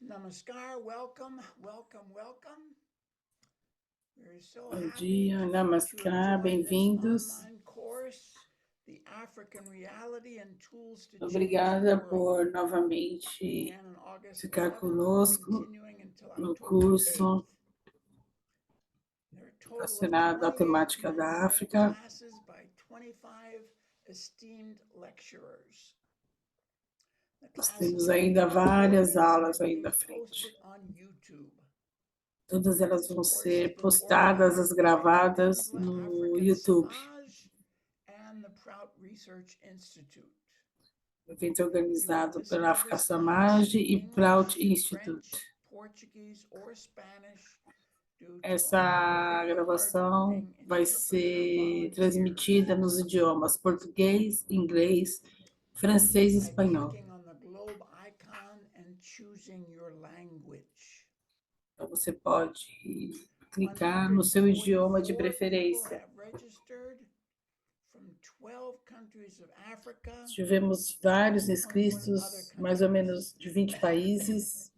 Namaskar, welcome, welcome, welcome. We're so Bom happy dia, to have Namaskar, joined this bem-vindos. online course, The African Reality and Tools to Change the Obrigada World. por novamente Began on August ficar 11th, conosco continuing until no October 8th. curso There are a total of relacionado à 28 temática da non-stop África. classes by 25 esteemed lecturers. The Nós classes temos are ainda várias recorded aulas and ainda à being posted frente. on YouTube. Todas elas This vão course has ser been postadas, as organized by the gravadas Nandla no African YouTube. Samaj and the Prout Research Institute. O evento é You will organizado listen pela to África this class Samaj in e Prout English, Institute. French, Portuguese, or Spanish due to Essa very gravação hardworking vai interpreter ser volunteers. transmitida nos idiomas português, inglês, francês e By espanhol. clicking on the globe icon and choosing your language. Então, você pode clicar no seu idioma de 144 people preferência. have registered from 12 countries of Africa, Tivemos vários 21 other inscritos, mais ou countries. menos de 20 países.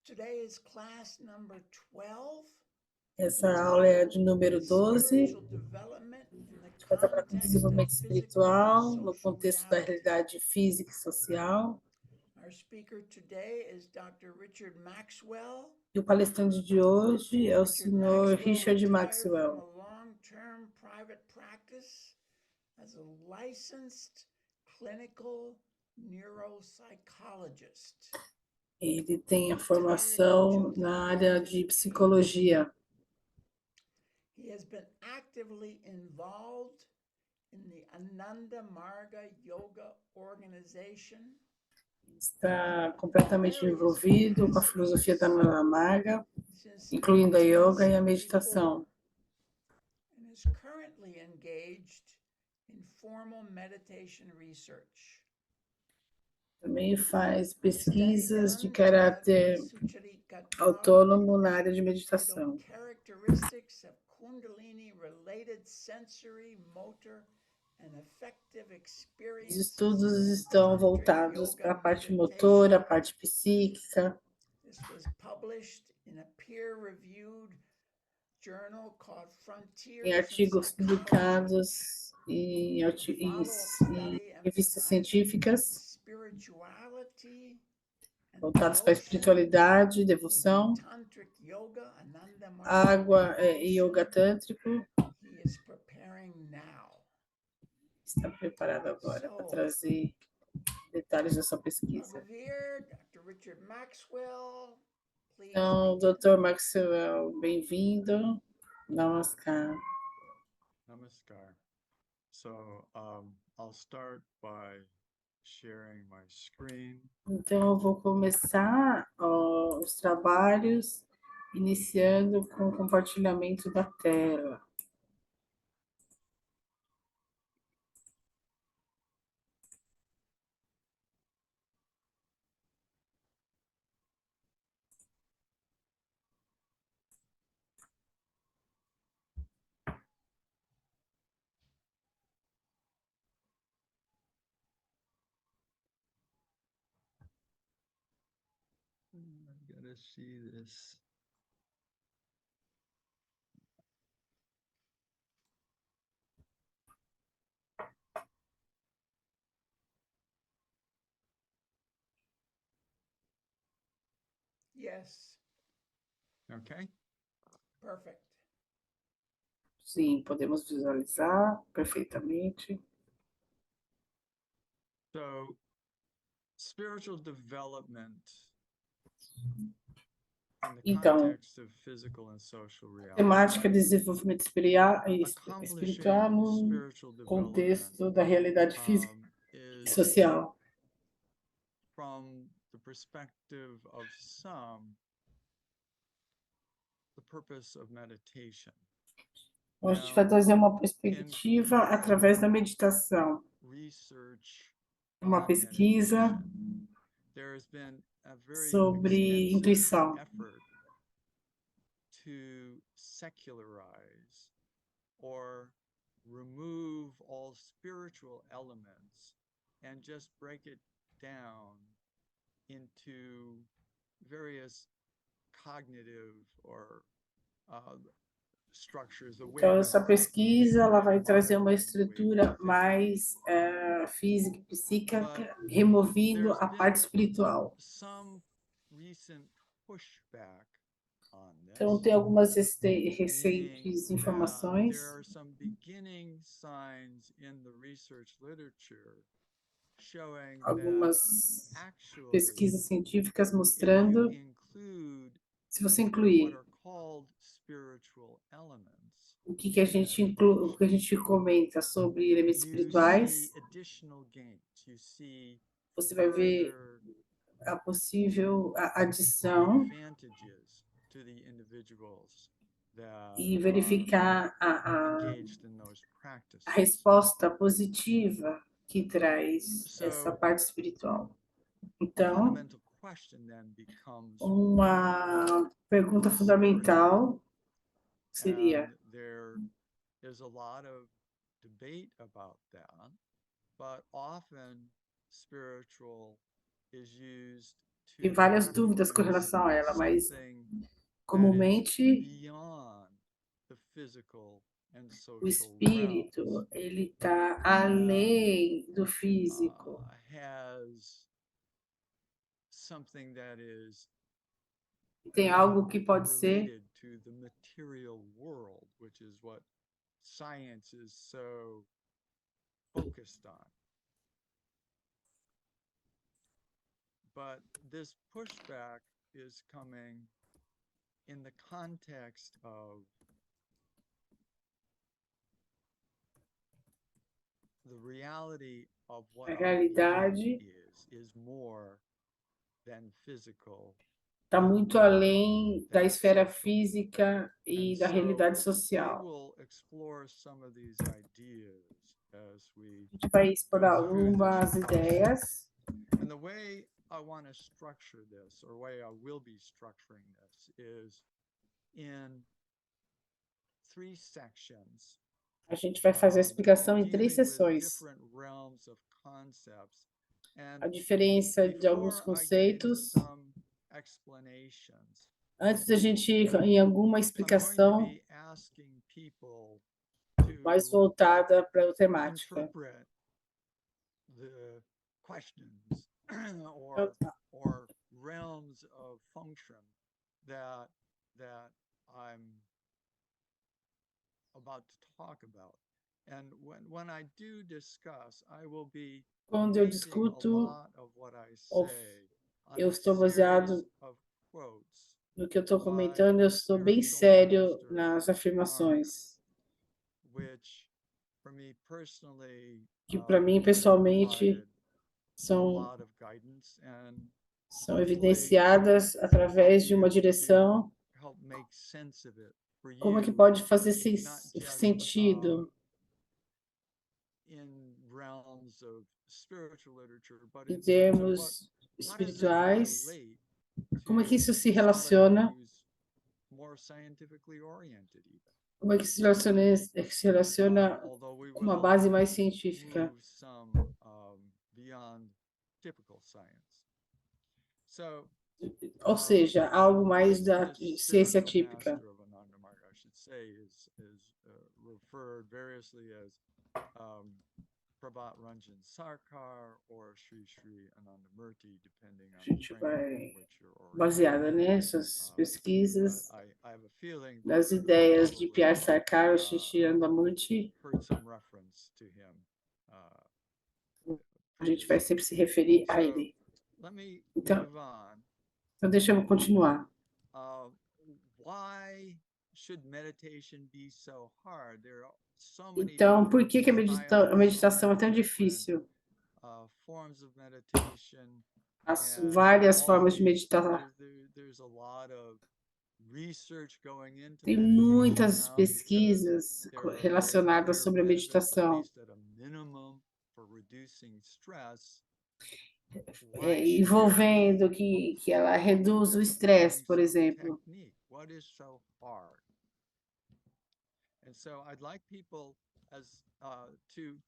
Today is class number 12, Essa aula é de entitled número 12, Spiritual Development in the vai tratar com Context of desenvolvimento Physical and espiritual, no Social contexto da Reality. realidade física e social. Our speaker today is Dr. Richard Maxwell. E o palestrante de hoje é o Richard senhor Maxwell Richard retired from Maxwell. a long-term private practice as a licensed clinical neuropsychologist. Ele tem a formação na área de psicologia. He has been actively involved in the Ananda Marga Yoga Organization. Está completamente envolvido com a filosofia da Nanda Marga, incluindo a yoga e a meditação. And is currently engaged in formal meditation research. Também faz pesquisas de caráter autônomo na área de meditação. Characteristics of Kundalini-related sensory, motor, and affective Os experiences. estudos estão voltados para a parte motora, a parte psíquica. This was published in a peer-reviewed journal called Frontiers Em artigos publicados em revistas científicas, voltados para a espiritualidade, devoção, água e yoga tântrico. Está preparado agora para trazer detalhes da sua pesquisa. Então, Dr. Maxwell, bem-vindo. Namaskar. Namaskar. So I'll start by sharing my screen. Então, eu vou começar os trabalhos iniciando com o compartilhamento da tela. I've got to see this. Yes. Okay. Perfect. Sim, podemos visualizar perfeitamente. So, spiritual development in the Então, context of physical and social reality. Temática de desenvolvimento espiritual no Spiritual contexto da realidade física e social. From the perspective of some, the purpose of meditation. A gente vai trazer uma perspectiva através da meditação. Uma pesquisa sobre intuição. To secularize or remove all spiritual elements and just break it down into various cognitive or structures. Então, essa pesquisa ela vai trazer uma estrutura mais física e psíquica, removendo a parte espiritual. Some recent pushback on Então, this, tem algumas recentes meaning informações, there are some beginning signs in the research literature showing that algumas actually, pesquisas científicas if you mostrando, include se você what incluir are called spiritual elements, o que a gente inclui, o que a gente comenta sobre elementos you espirituais, see additional gains. You see você vai ver further a possível adição advantages to the individuals that e are verificar engaged in those a practices. resposta positiva que traz essa So parte espiritual. a Então, fundamental question then becomes uma pergunta what is fundamental spiritual? seria: And there is a lot of debate about that, but often spiritual is used tem to várias dúvidas com reference relação a ela, mas something that is comumente beyond the physical and o social espírito realms, ele está além do físico, has something that is tem algo que pode ser related to the material world, which is what science is so focused on. But this pushback is coming in the context of the reality of what a our realidade being is more than physical. está muito além da Than esfera social. física e And da so realidade we social. will explore some of these ideas as we A gente vai go explorar through this algumas process. ideias. And the way I want to structure this, or way I will be structuring this, is in 3 sections. A gente vai fazer a explicação em 3 dealing with sessões. different realms of concepts. A And diferença de alguns before I get into conceitos. some explanations, Antes da gente ir em alguma I'm going to explicação be asking people mais to voltada para a temática. interpret the questions or realms of function that I'm about to talk about. And when I do discuss, I will be Quando eu basing a discuto, lot of what I say on eu a estou series baseado of quotes no que eu estou by comentando, eu estou bem spiritual sério masters nas of afirmações, which for me personally que para mim have pessoalmente provided a são, lot of guidance and são hopefully evidenciadas através de uma you to direção. help make sense of it for Como é que you, pode fazer not just sentido in realms of spiritual literature, but em in terms of termos how does this espirituais? relate Como é que to isso se somebody relaciona? who's more scientifically oriented even. Como é que se relaciona Although we com uma will base mais científica? move some beyond typical science. So Ou seja, algo mais da this ciência spiritual típica. master of Ananda Marga, I should say, is referred variously as Prabhat Ranjan Sarkar or Sri Sri Anandamurti, depending on A the gente framework vai, in which you're baseada oriented. nessas pesquisas, I have a feeling das that you ideias de probably Pierre Sarkar ou Xixi Andamurti, heard some reference to him. a gente vai sempre se referir a So ele. let me Então, move on. deixa eu continuar. Why should meditation be so hard? There are so many Então, por que a different styles, so meditação é many tão different, difícil? forms of meditation, As and várias all formas de these, meditar. there's a lot of research going into Tem meditation muitas now because pesquisas relacionadas sobre a at meditação, least at a minimum for reducing stress. Why should envolvendo you que ela reduz o learn estresse, por some exemplo. technique? What is so hard? And so I'd like people as to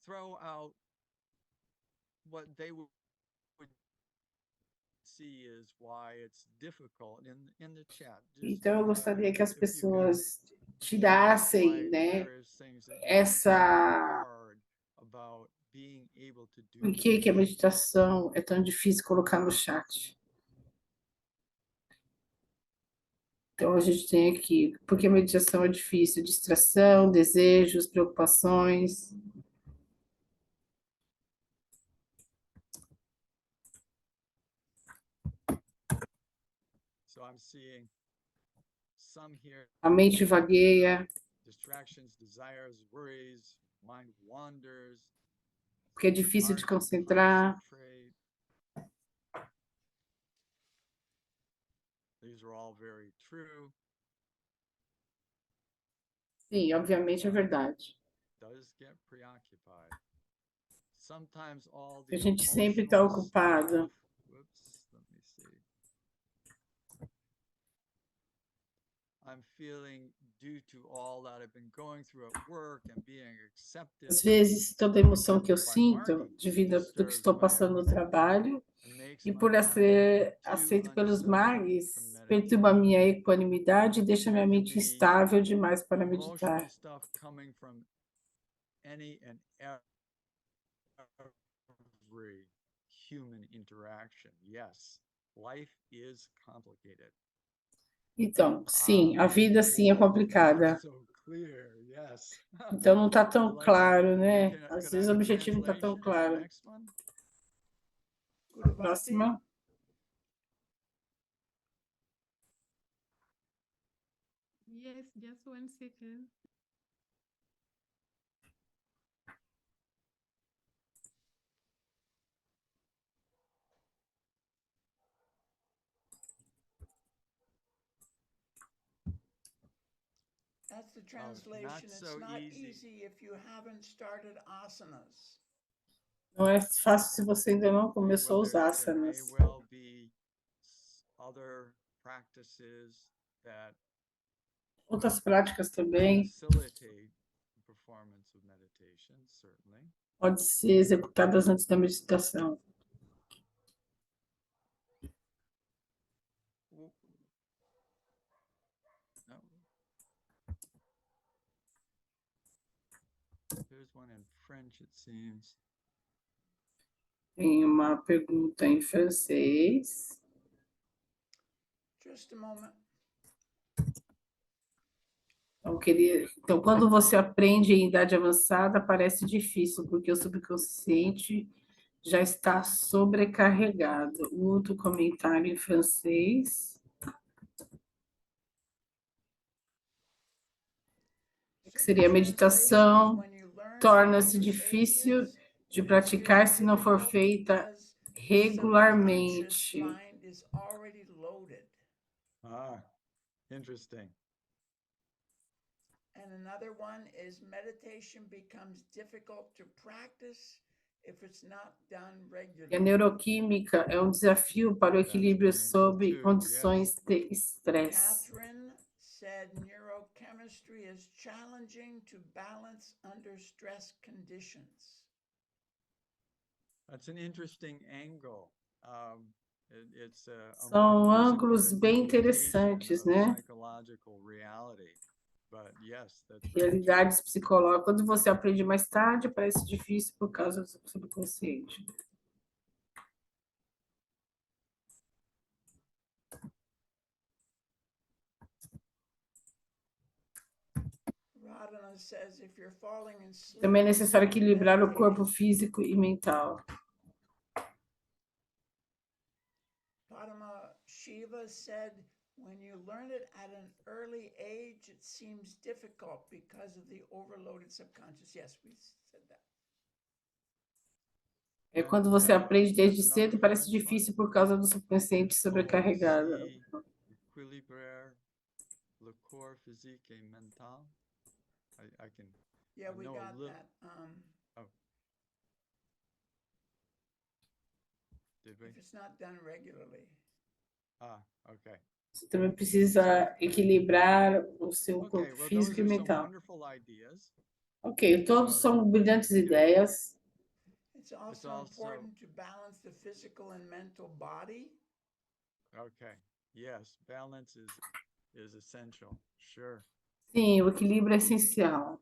throw out what they would see is why it's difficult in the chat. Just, Então, eu gostaria que as if you could pessoas point out tirassem, why né, various things that you find essa... hard about being able to do Por que this. a meditação é tão difícil colocar no chat? Então, a gente tem aqui, por que a meditação é difícil? Distração, desejos, preocupações. So I'm seeing some here. A mente vagueia, Distractions, desires, worries, mind wanders. porque é difícil de Hard to concentrar. concentrate. These are all very true. Sim, obviamente é verdade. Does get preoccupied. Sometimes all A the gente sempre está emotional ocupada. stuff. Whoops, let me see. I'm feeling due to all that I've been going through at work and being accepted. Às vezes, toda a emoção que eu by sinto Marty devido a tudo que disturbs estou my passando no trabalho and makes e my por mind ser too aceito pelos unsettled mares, to perturba a meditate. minha equanimidade e deixa minha There can mente be instável demais para emotional meditar. stuff coming from any and every human interaction. Yes, life is complicated. Então, sim, a vida sim é boy, complicada. not so clear. Yes. Então não está tão I like claro, that. né? Could I Às have vezes o a objetivo não está tão translation of the claro. next one? Guruvati? Próxima. Yes, just 1 second. That's the not translation. It's so not easy. easy if you haven't started asanas. Não é fácil se você ainda não começou Well, os there may asanas. well be other practices that Outras práticas também facilitate the performance of meditation, certainly. podem ser executadas antes da meditação. No. Here's one in French, it seems. Tem uma pergunta em francês. Just a moment. Então, quando você aprende em idade avançada, parece difícil, porque o subconsciente já está sobrecarregado. O outro comentário em francês. Que seria a meditação torna-se difícil de praticar se não for feita regularmente. Ah, interesting. And another one is meditation becomes difficult to practice if it's not done E a regularly. neuroquímica é um desafio para o equilíbrio sob condições de estresse. Catherine said neurochemistry is challenging to balance under stress conditions. That's an interesting angle. It's a São more ângulos physical bem interpretation interessantes, of né? psychological reality. But yes, that's very true. Realidades psicológicas. Quando você aprende mais tarde, parece difícil por causa do subconsciente. Radhana says if you're falling in sleep, Também é necessário equilibrar o corpo físico e mental. Padma Shiva said, when you learn it at an early age, it seems difficult because of the overloaded subconscious. Yes, we said that. É quando você aprende desde cedo, parece difícil por causa do subconsciente sobrecarregado. Equilibrar le corps physique et mental. I can. Yeah, I we know a got little- that. Did we? If it's not done regularly. Ah, okay. Você também precisa equilibrar o seu Okay, corpo well, físico those e are some mental. wonderful ideas. Ok, todos são brilhantes ideias. It's also important to balance the physical and mental body. Okay. Yes, balance is essential. Sure. Sim, o equilíbrio é essencial.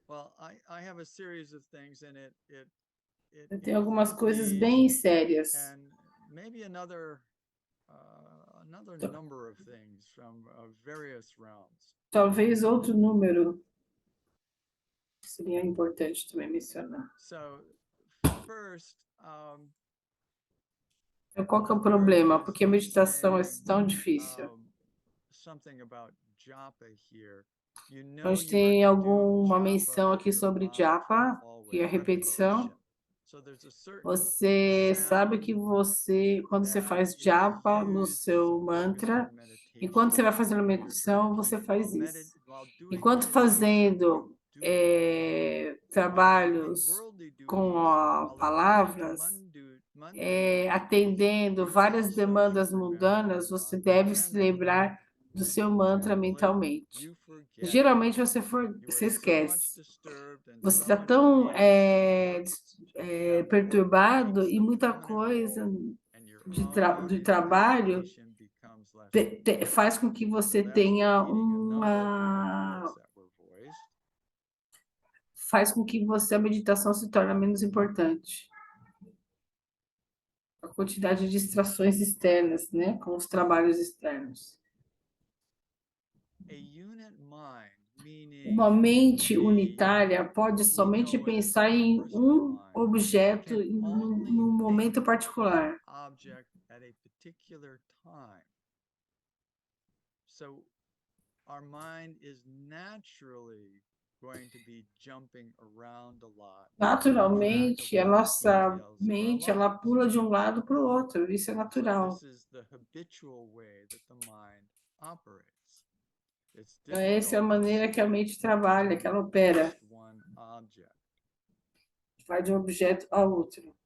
Well, I have a series of things, and it Tem algumas includes coisas these bem sérias. and maybe another number of things from various realms. Talvez outro número seria importante também mencionar. So, first, Então, qual que é o there problema? is Porque a meditação é saying, tão difícil. something about japa here. You know Nós you are tem to do alguma japa menção with aqui your sobre mantra japa, que é a always, repetição. repetition. So there's a certain Você sabe que você, quando você that faz is japa no used seu to focus mantra, your e quando você meditation vai fazendo a on your meditação, você breathing. faz isso. While doing Enquanto meditation, fazendo you do breathe. trabalhos Worldly com duties, while attending to palavras, mundane duties, atendendo you várias also demandas should remember mundanas, your você mantra deve se mentally. lembrar do seu mantra Generally, mentalmente. you forget Geralmente você you are so much esquece. disturbed and Você so está much tão anxious that work perturbado takes e the muita dominant coisa role and your de own trabalho meditation becomes less important. faz com que So você that's tenha repeating a number of uma ideas that were voiced. faz com que a meditação se torne menos importante. A quantidade de distrações externas, né, com os trabalhos externos. A unit mind, meaning Uma mente a unitária pode what we somente know as pensar em personal mind objeto can num only momento think particular. of an object at a particular time. So our mind is naturally going to be jumping around a lot. Naturalmente, a nossa Details of our mente, ela lives. pula de um lado para o outro, isso é So natural. this is the habitual way that the mind operates. It's Então, essa é a difficult maneira que a mente trabalha, que ela opera, just one object. vai de um objeto a outro.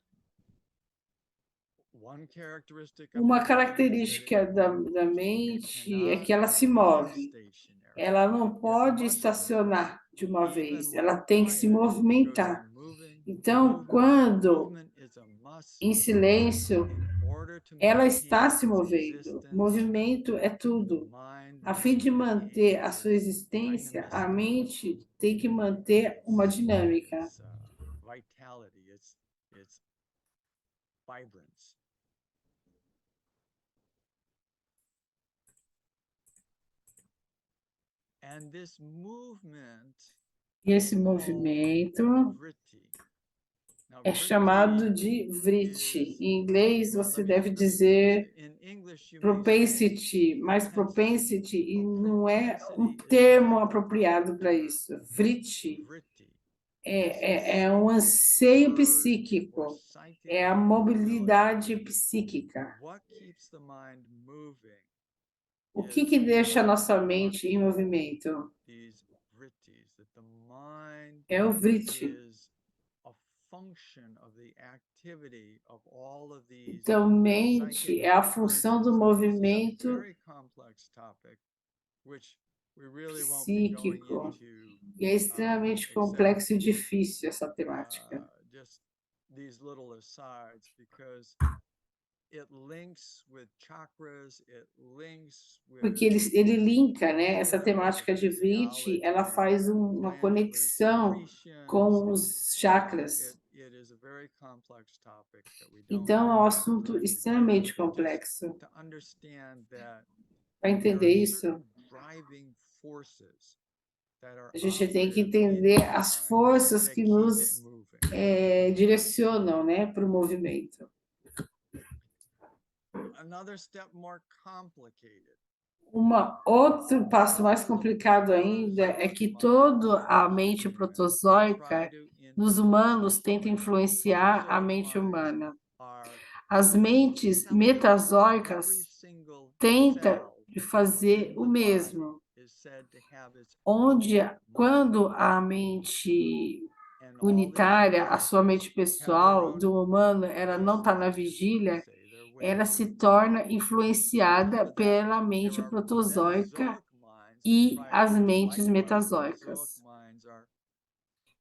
One characteristic of Uma the mind is that característica it da moves. mente é It que ela se cannot remain move. stationary. Ela não It pode must estacionar de uma move. Even vez, when ela tem que se quiet, it goes movimentar. on moving. Então, quando Movement is a must em silêncio, in order to ela maintain está se its movendo. existence. Movimento é The tudo. mind A fim de manter a maintains sua its existência, a dynamism, mente tem que manter uma dinâmica. its vitality, its vibrance. And this movement E esse is called movimento vritti. Now, é chamado vritti de vritti. is, Em inglês, well, você deve dizer propensity, mas propensity não é um termo apropriado para isso. Vritti é um anseio psíquico, é a mobilidade psíquica. O que deixa a nossa mente em movimento? É o vritti. Então, mente é a função do movimento psíquico. E é extremamente complexo e difícil essa temática. Porque ele linka, né? Essa temática de vritti, ela faz uma conexão com os chakras. Então, é um assunto extremamente complexo. Para entender isso, a gente tem que entender as forças que nos direcionam, né, para o movimento. Outro passo mais complicado ainda é que toda a mente protozoica nos humanos tenta influenciar a mente humana. As mentes metazoicas tentam fazer o mesmo, quando a mente unitária, a sua mente pessoal do humano, ela não está na vigília, ela se torna influenciada pela mente protozoica e as mentes metazoicas.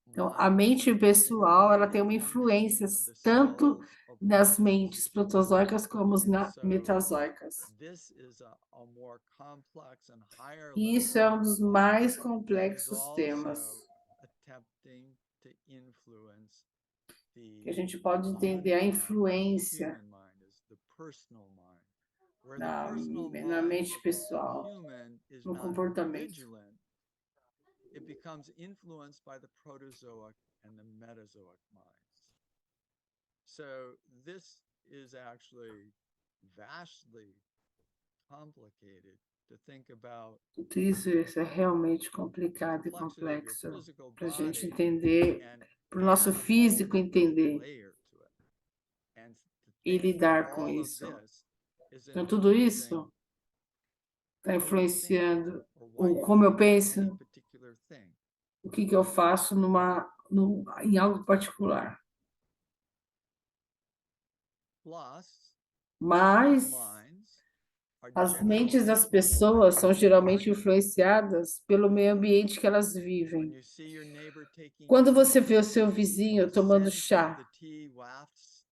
Então, a mente pessoal, ela tem uma influência tanto nas mentes protozoicas como And so metazoicas. this is a more complex and higher E isso level é um dos mais that is complexos temas also attempting to influence que a the gente pode entender a human mind. The influência human mind is the personal mind, where the na, personal na mind mente of pessoal, the human is no not comportamento. vigilant. It becomes influenced by the protozoic and the metazoic minds. So this is actually vastly complicated to think about Tudo isso é realmente complicado e complexity of your complexo physical para a gente body entender, and para o nosso add a físico whole entender layer to it. And to e think that lidar com all of isso. this is Então, tudo influencing isso está how you think influenciando or why o you como eu do any penso, particular thing. o que eu faço em algo particular. Plus, Mas minds are as mentes generally das pessoas são geralmente targeted. influenciadas pelo meio ambiente que elas When vivem. you see your neighbor taking Quando você tea, vê o seu the vizinho tomando scent of chá, the tea wafts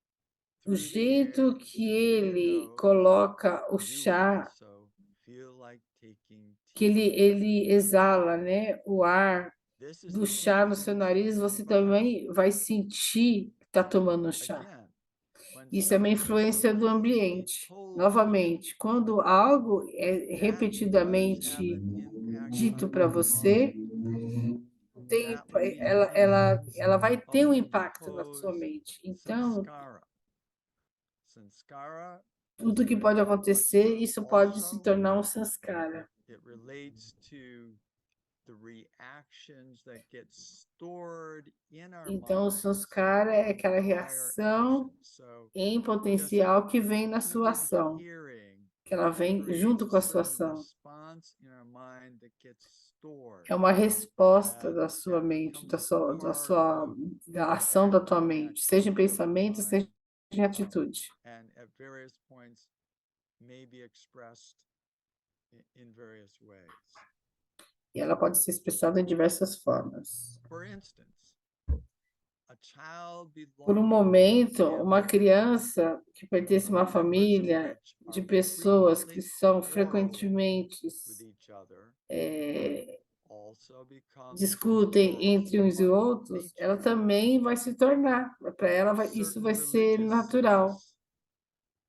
o through the air, jeito que and you ele know coloca o you chá, also feel like taking que tea. ele exala, né, o ar This is do the chá no seu influence nariz, of você environment. também vai sentir que está tomando um chá. Again, when Isso é uma something is influência do repeatedly ambiente. told to Novamente, you, quando algo é that does have repetidamente an impact dito on para your você, mind. tem, That will be the ela vai influence of ter um the impacto na sua imposed mente. Então, sanskara. Sanskara is tudo que pode related, but acontecer, isso pode se also tornar um sanskara. it relates to the reactions that get stored in our Então, o minds sanskara é from aquela prior reação actions. So em just potencial que vem na sua good ação, hearing que ela vem creates junto a com a sua certain ação. response in our mind that gets stored, É uma resposta da sua that mente, becomes a part of da ação da tua background mente, seja em activity of the pensamento, seja mind, em atitude. and at various points may be expressed in various ways. E ela pode ser expressada em diversas formas. For instance, a child Por um belonging to a momento, uma family criança que pertence a uma members of família which de are pessoas frequently que são quarreling frequentemente with each other also becomes discutem influenced entre uns e by outros, ela nature. também vai se tornar, para ela isso Certain vai ser religious natural. sects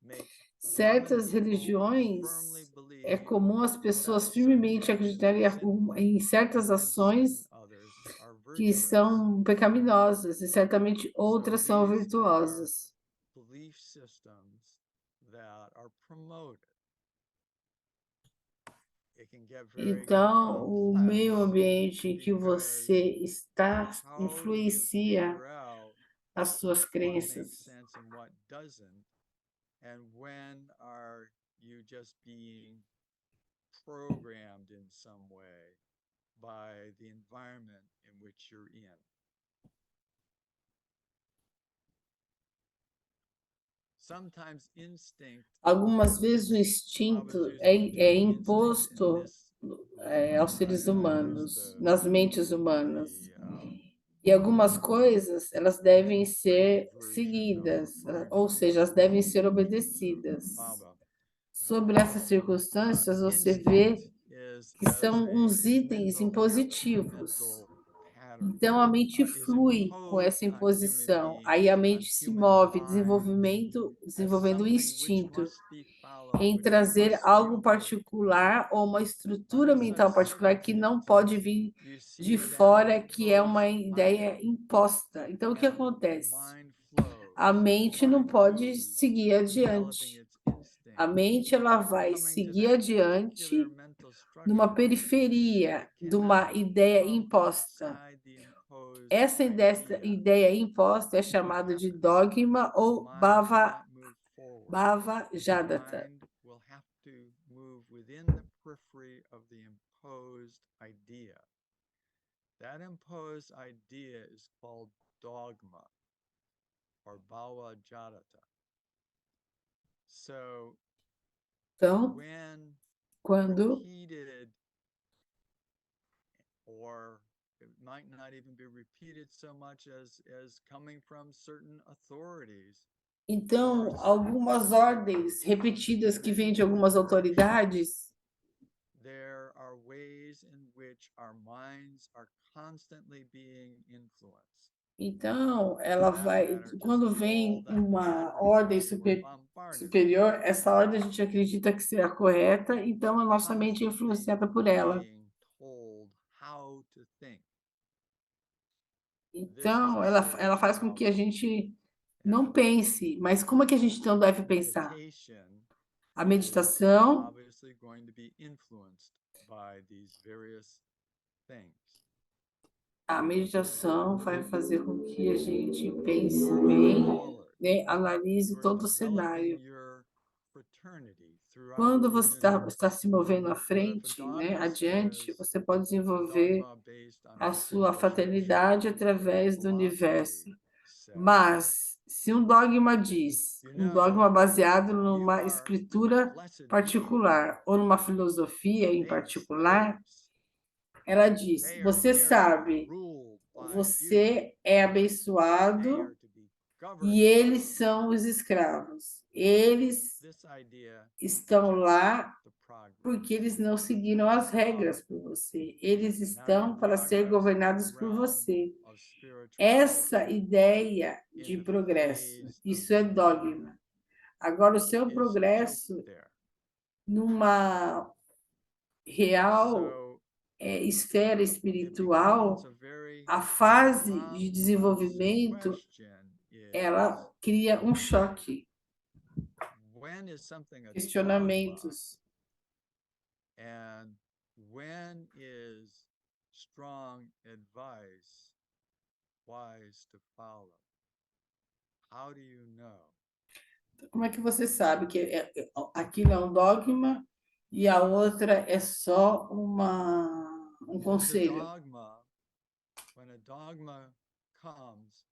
make common Certas people religiões firmly é believe comum as that pessoas certain firmemente acreditarem actions em certas and certain ações others are que virtuous. são pecaminosas e certamente So outras são these are virtuosas. belief systems that are promoted. It can get very Então, o meio complex ambiente em que because você está how do you influencia figure out as suas what makes crenças. sense and what doesn't? And when are you just being programmed in some way by the environment in which you're in? Sometimes instinct Algumas vezes o well, I was instinto using the é term instinct in imposto this aos seres I use humanos, nas mentes humanas. E algumas coisas, elas the devem old ser version seguidas, of ou seja, elas devem ser obedecidas. Baba. Sobre essas circunstâncias, você vê Instinct is que as são uns a itens mental impositivos. mental pattern Então, a mente is flui com imposed essa on human imposição. Aí beings, a on mente se human move, minds, as desenvolvendo o something which instinto must be followed, em which trazer must be algo obeyed. particular ou uma estrutura Under such mental particular que não pode circumstances, vir you de see that fora, que é uma imposed ideia idea, imposta. Então, o que and the acontece? mind flows A mente não pode seguir developing adiante. its instinct, A mente ela vai coming to seguir that particular adiante mental numa structure periferia that de uma cannot ideia come imposta. outside the imposed Essa idea. ideia imposta é What chamada de happens? dogma The ou mind cannot move forward. bhava The jadata. mind will have to move within the periphery of the imposed idea. That imposed idea is called dogma or bhava jadata. So Então, when quando repeated, or it might not even be repeated so much as coming from certain authorities, Então, algumas ordens repetidas que vêm de algumas autoridades, there are ways in which our minds are constantly being influenced. então ela vai, quando vem uma ordem superior, essa ordem a gente acredita que será correta, então a nossa mente é influenciada por ela. Being told how to think. Então, ela faz com que a gente não pense, mas como é que a gente então deve pensar? Meditation A is meditação, obviously going to be influenced by these various things. a meditação vai fazer com que a gente pense bem, Forward, né? Analise you're todo o developing cenário. your fraternity throughout Quando the você universe. está se movendo à So if a frente, né, dogma adiante, says você pode it's a desenvolver dogma based on a a sua tradition, fraternidade através do universo. philosophy says, Mas, se um dogma diz, you um know, dogma baseado you numa are escritura blessed being particular ou numa filosofia em they particular, slaves. ela diz: They are você there to be sabe, ruled by you. você é They abençoado are to be governed e eles são os escravos. Eles by this idea estão lá the progress. porque eles não seguiram as regras por você. Eles Now estão your para ser progress governados in the por realm você. of spirituality Essa ideia de in the progresso, phase of isso é dogma. Agora, o seu is progresso built there. numa real So esfera it becomes espiritual, a very a fase de complex desenvolvimento, question ela cria um choque, when is something a dogma questionamentos. and when is strong advice wise to follow? How do you know? Como é que você sabe que aquilo é um dogma e a outra é só um If it's a conselho? dogma, when a dogma comes,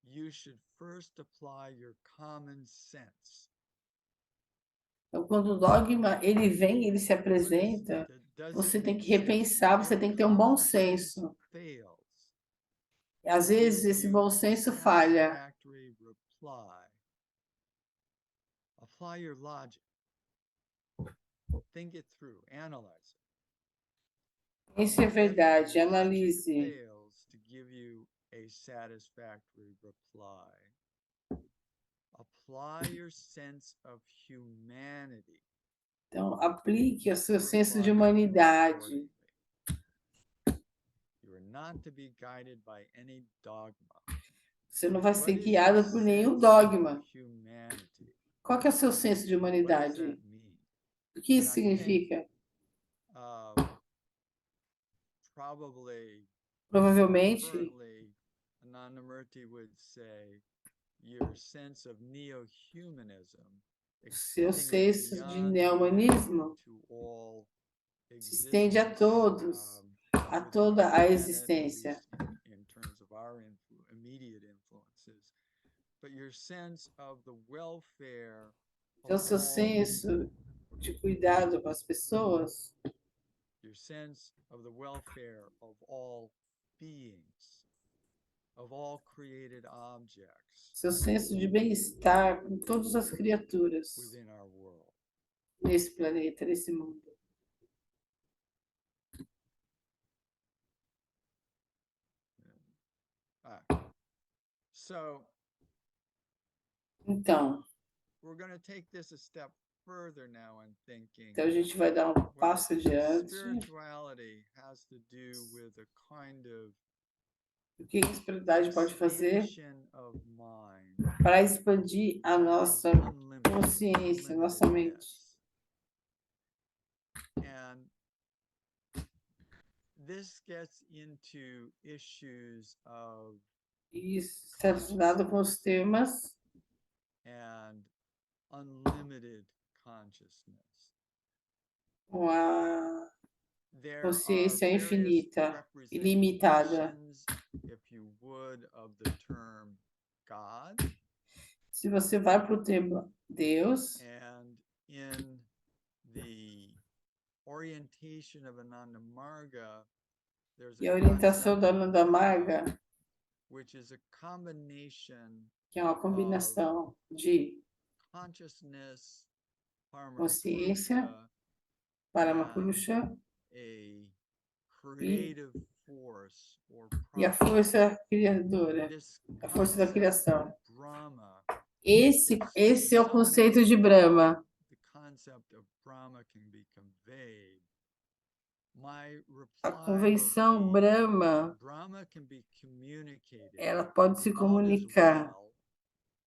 you should first apply your common sense. Então, quando o dogma ele vem, ele se What apresenta, does você it tem que mean repensar, if você tem que ter um bom common sense senso. fails Às to vezes give esse you bom a senso falha. satisfactory reply? Apply your logic. Think it through, analyze it. Isso é If verdade, your logic analise. fails to give you a satisfactory reply, apply your sense of humanity Então, aplique o seu to senso de reply humanidade. accordingly. You are not to be guided by any dogma. Você não vai What ser is your guiado por nenhum sense of dogma. humanity? Qual que é o seu senso de What does humanidade? that mean? O que isso And I think significa? Probably Provavelmente, currently, Anandamurti would say your sense of neo-humanism seu extending senso de beyond neohumanismo humanity to all se estende a existence, todos, a within toda the a planet, at existência. least in terms of our immediate influences, but your sense of the welfare Então, of seu all senso people, de cuidado com as pessoas, your sense of the welfare of all beings, of all created objects seu senso de bem-estar com todas as criaturas within our world. nesse planeta, nesse mundo. So Então, we're going to take this a step further now in thinking. então a gente vai dar um Well, passo adiante. spirituality has to do with a kind of O que a espiritualidade pode fazer expansion of mind para expandir a that is nossa unlimited, consciência, nossa mente? unlimitedness. And this gets into issues of Isso está relacionado com os temas and unlimited consciousness. com a There consciência are infinita, various ilimitada. representations, if you would, of the term God. Se você vai para o tema Deus, And in the orientation of Ananda Marga, there's e a a orientação concept da Ananda Marga, which is a combination que é uma combinação de consciousness, consciência, Paramapurusha, Paramapurusha, a creative force or e a property. força criadora, This a força da concept criação. of Brahma, Esse é o so conceito many de Brahma. the concept of Brahma can be conveyed. My A reply will convenção be, Brahma, Brahma can be communicated ela pode se about as comunicar well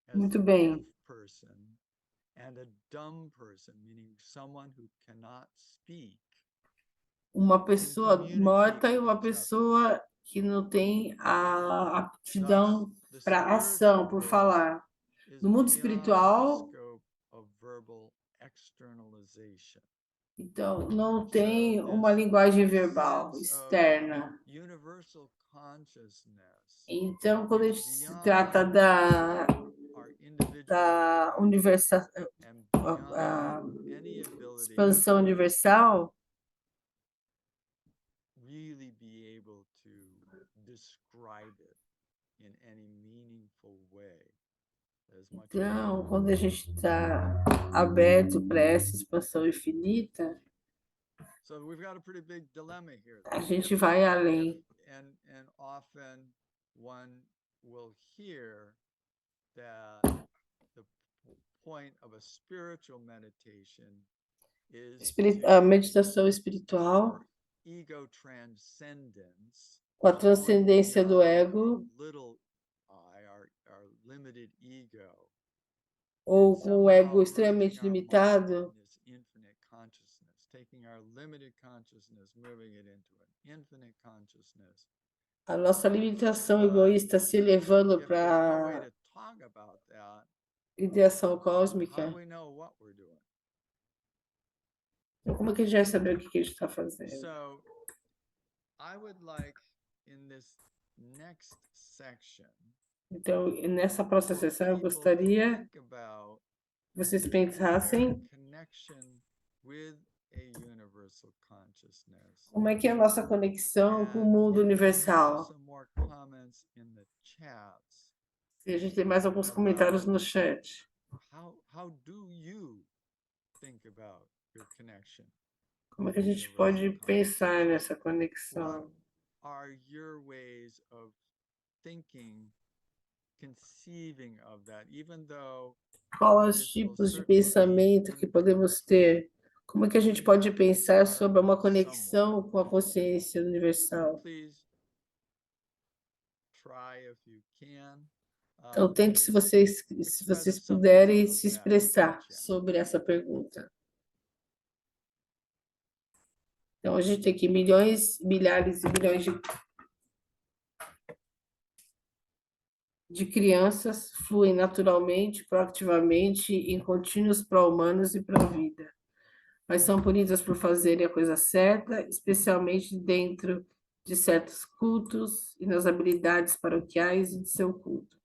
as muito a bem. deaf person and a dumb person, meaning someone who cannot speak. Uma pessoa morta e uma pessoa que não tem a aptidão Thus, the para ação, spiritual por world falar. is No mundo beyond the espiritual, scope of verbal externalization. então, não So tem uma this linguagem verbal sense of externa. universal consciousness Então, quando a gente is se beyond trata da our individuality universa, and a beyond any ability expansão to universal, really be able to describe it in any meaningful way. As much as então, quando a gente está aberto para essa expansão infinita, so we've got a pretty big dilemma here. a gente vai além. And often one will hear that the point of a spiritual meditation is A to meditação espiritual, ego transcendence, com a going transcendência do beyond ego, little I, our limited ego, ou and com o ego somehow extremamente merging our mind limitado, in this infinite consciousness, taking our limited consciousness, moving it into an infinite consciousness. a nossa limitação But egoísta se elevando if there's no way para to talk about that, a ideação how cósmica, do we know what we're doing? então como é que a gente vai saber o que a gente está fazendo? So I would like in this next section Então, nessa próxima for sessão, eu people to gostaria think about que vocês their pensassem connection with a universal consciousness. como é que é a nossa conexão com o And mundo if we have universal. some more comments in the chats, Se a gente tem mais alguns comentários no chat. how do you think about your connection? Como é que a gente pode pensar nessa conexão? What are your ways of thinking, conceiving of that, even though Quais os tipos de pensamento que podemos ter? Como é que a gente pode pensar sobre uma conexão com a consciência universal? please try if you can. Então, tente, se vocês puderem, se expressar sobre essa pergunta. Então, a gente tem aqui milhões, milhares e milhões de crianças fluem naturalmente, proativamente, em contínuos pró-humanos e pró-vida, mas são punidas por fazerem a coisa certa, especialmente dentro de certos cultos e nas habilidades paroquiais e de seu culto.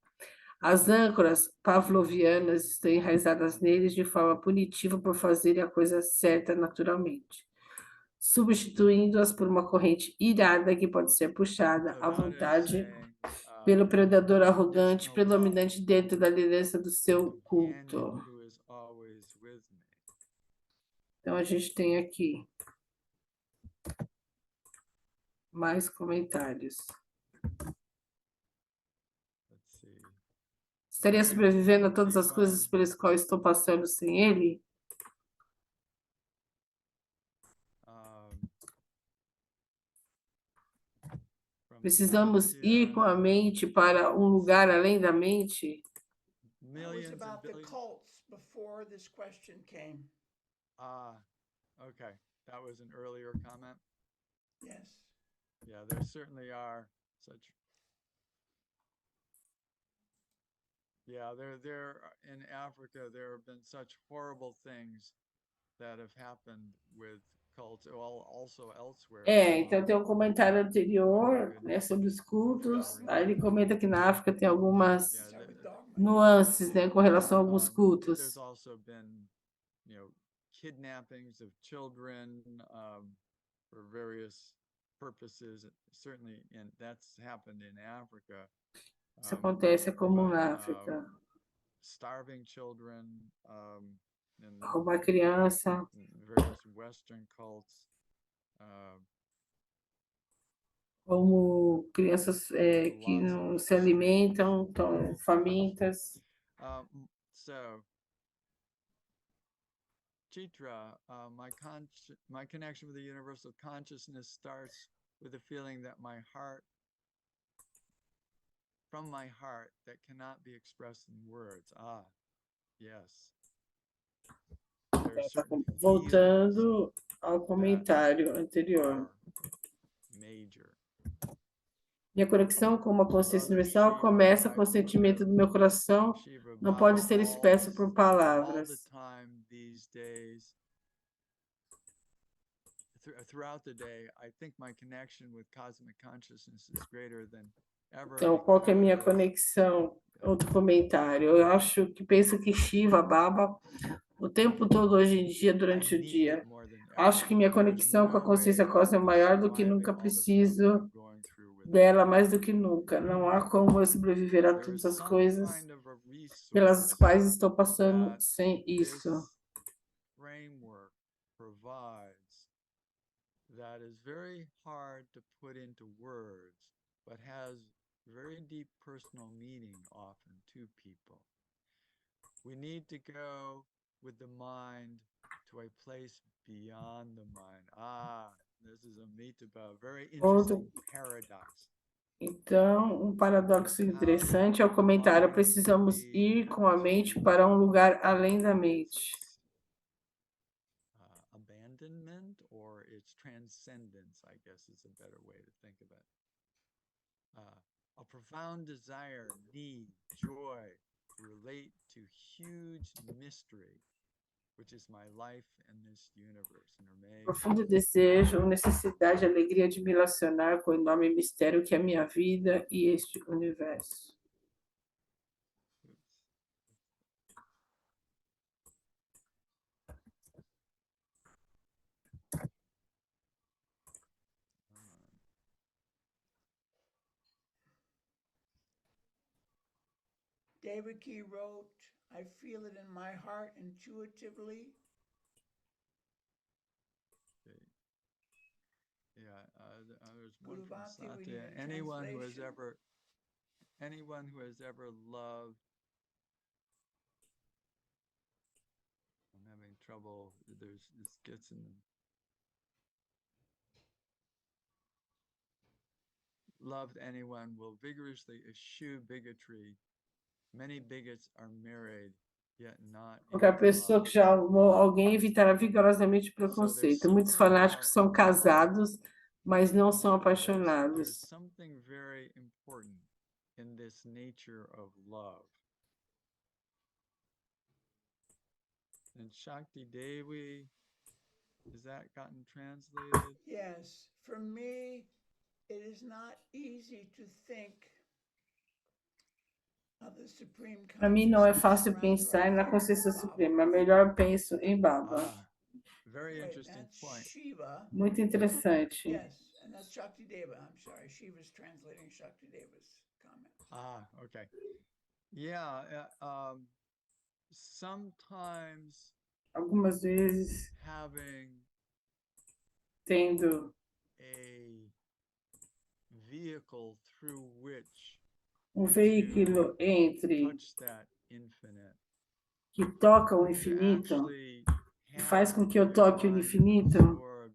As âncoras pavlovianas estão enraizadas neles de forma punitiva por fazerem a coisa certa naturalmente, substituindo-as por uma corrente irada que pode ser puxada à vontade pelo predador arrogante predominante dentro da liderança do seu culto. Então, a gente tem aqui mais comentários. Estaria sobrevivendo a todas as coisas pelas quais estou passando sem ele? Precisamos ir com a mente para um lugar além da mente? That was about the cults before this question came. Okay. That was an earlier comment. Yes. Yeah, there certainly are such. Yeah, there in Africa, there have been such horrible things that have happened with cults, well, also elsewhere. Então tem um comentário anterior, né, sobre os cultos. Aí ele comenta que na África tem algumas nuances, né, com relação a alguns cultos. There's also been, kidnappings of children for various purposes. Certainly, and that's happened in Africa. Isso acontece comum but, na África. starving children, in Roubar criança, various Western cults, como crianças que não se alimentam, estão famintas. So, Chitra, my connection with the universal consciousness starts with the feeling that from my heart, that cannot be expressed in words. Ah, yes. There are certain feelings Voltando ao comentário anterior. are major. Minha conexão com uma consciência universal começa com o sentimento do meu coração, Shiva, não Baba, pode ser expresso por all the palavras. time these days, throughout the day, I think my connection with cosmic consciousness is greater than ever. Então, qual que é a minha because conexão? Outro comentário. Eu acho que penso que Shiva, Baba, o tempo todo hoje em dia, I durante o need dia. it more than ever. Acho que minha There's conexão com a no consciência way cósmica é of maior do que surviving nunca. all the stuff Preciso I'm going through without dela it. mais do que nunca. Não há como eu sobreviver a There todas is as some coisas kind of a pelas resource quais estou passando that sem isso. this framework provides that is very hard to put into words, but has very deep personal meaning often to people. We need to go with the mind to a place beyond the mind. Ah, this is a mitaba, very interesting paradox. Então, um paradoxo interessante é o comentário: precisamos ir com a mente para um lugar além da mente. Abandonment, or its transcendence, I guess is a better way to think of it. A profound desire, need, joy to relate to huge mystery, which is my life in this universe. Profundo desejo, necessidade, alegria de me relacionar com o enorme mistério que é a minha vida e este universo. David Key wrote, I feel it in my heart intuitively. Yeah, there's one Guru from Bhakti, we Satya. need a Anyone who has translation. ever loved, I'm having trouble. This gets in. Loved anyone will vigorously eschew bigotry. Many bigots are married, yet not in Qualquer pessoa love. que já amou alguém evitará vigorosamente o preconceito. Muitos fanáticos são casados, mas não são There's apaixonados. something very important in this nature of love. And Shakti Devi, has that gotten translated? Yes, for me, it is not easy to think of the supreme Para mim não é consciousness, fácil or rather, pensar I na think consciência of Baba. suprema. Melhor penso em Baba. Very Wait, interesting that's point. Shiva. Muito interessante. Yes, and that's Shakti Deva. I'm sorry, Shiva's translating Shakti Deva's comment. Okay. Yeah, sometimes Algumas vezes having tendo a vehicle through which veículo entre touch that infinite que toca o to infinito, actually que faz com que eu have toque o your mind infinito, absorbed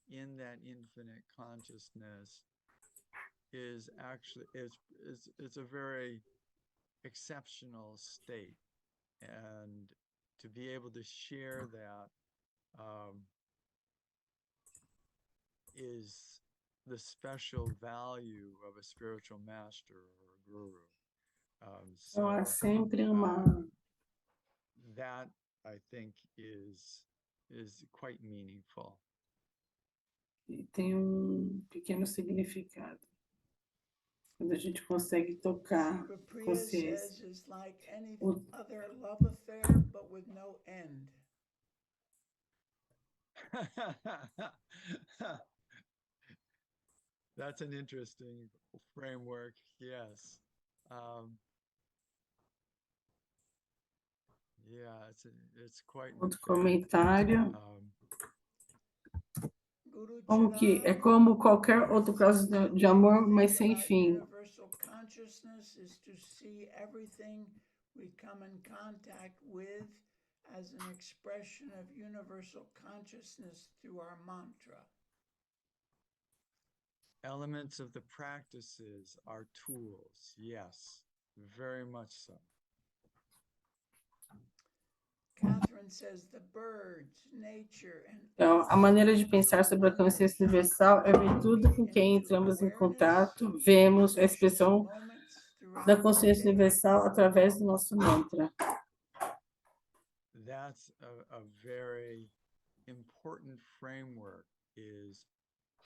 in that infinite consciousness is actually it's a very exceptional state, and to be able to share that is the special value of a spiritual master or a guru. então há So sempre that I think is quite meaningful. tem pequeno significado. Quando a gente consegue tocar Shiva Priya consciência. says it's like any O- other love affair, but with no end. That's an interesting framework, yes. Yeah, it's quite Outro nefarious. comentário. Guru Como que é Charan, como qualquer outro caso de amor, mas sem about fim. universal consciousness is to see everything we come in contact with as an expression of universal consciousness through our mantra. Elements of the practices are tools. Yes, very much so. Catherine says the birds, nature, and Então, a maneira de pensar sobre a consciência universal é ver tudo com quem entramos em contato, vemos a expressão da consciência universal através do nosso mantra. That's a very important framework, is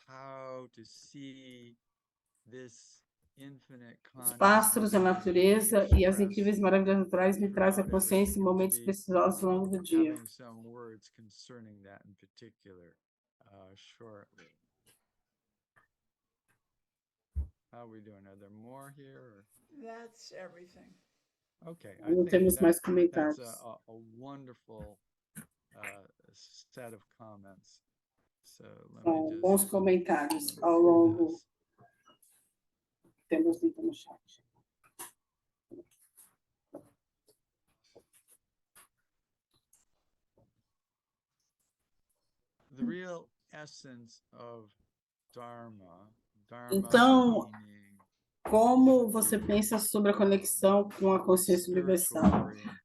how to see this infinite Os pássaros, a natureza e as incríveis maravilhas naturais me trazem a consciência em momentos preciosos ao longo do dia. having some words concerning that in particular shortly. How are we doing? Are there more here? Or? That's everything. Okay, Não temos mais comentários. that's a wonderful set of comments. So let me São just bons comentários let me ao do longo. this. Temos lido no chat. The real essence of Dharma Então, meaning como você pensa sobre a conexão com a consciência universal?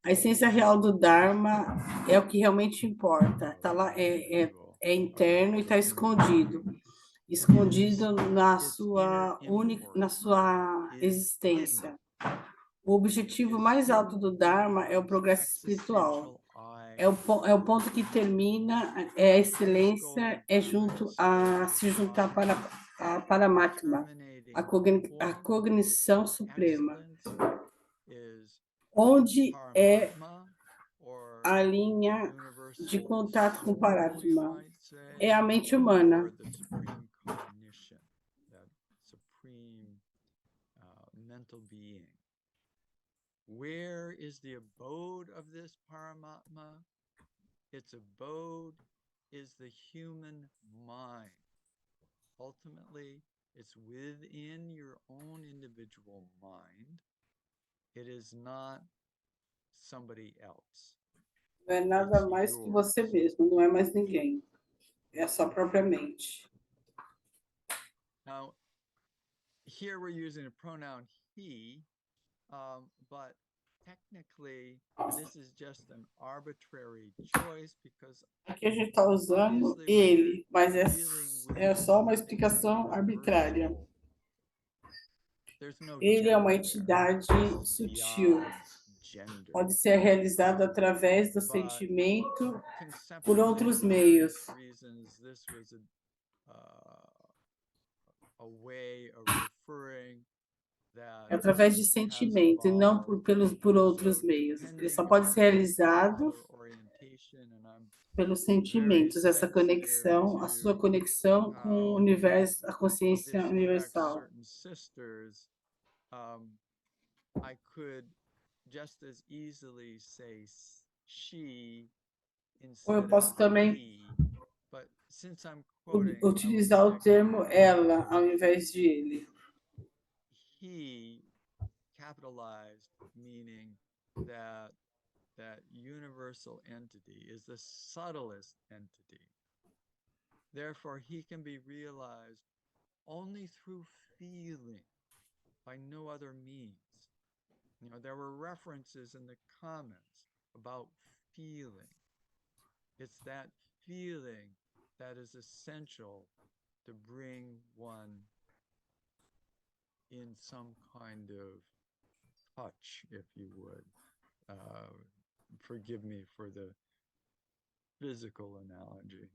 A essência real do Dharma é o que realmente importa. Tá lá, é interno e está escondido. Escondido na sua existência. O objetivo mais alto do Dharma é o progresso espiritual. É o ponto que termina, é a excelência, é se juntar para a Paramatma, a cognição suprema, onde é a linha de contato com o Paramatma. É a mente humana. Where is the abode of this Paramatma? Its abode is the human mind. Ultimately, it's within your own individual mind. It is not somebody else. Não é nada mais que você mesmo, não é mais ninguém. É a sua própria mente. Now, here we're using a pronoun he, but technically, this is just an arbitrary choice because aqui a gente está usando ele, mas é só uma explicação arbitrária. Ele é uma entidade sutil. Pode ser realizado através do sentimento por outros meios. Através de sentimento e não por outros meios. Ele só pode ser realizado pelos sentimentos, essa conexão, a sua conexão com o universo, a consciência universal. I could just as easily say she Ou eu posso também but since I'm utilizar o termo ela ao invés de ele. He capitalized, meaning that universal entity is the subtlest entity. Therefore, he can be realized only through feeling, by no other means. You know, there were references in the comments about feeling. It's that feeling that is essential to bring one in some kind of touch, if you would. Forgive me for the physical analogy.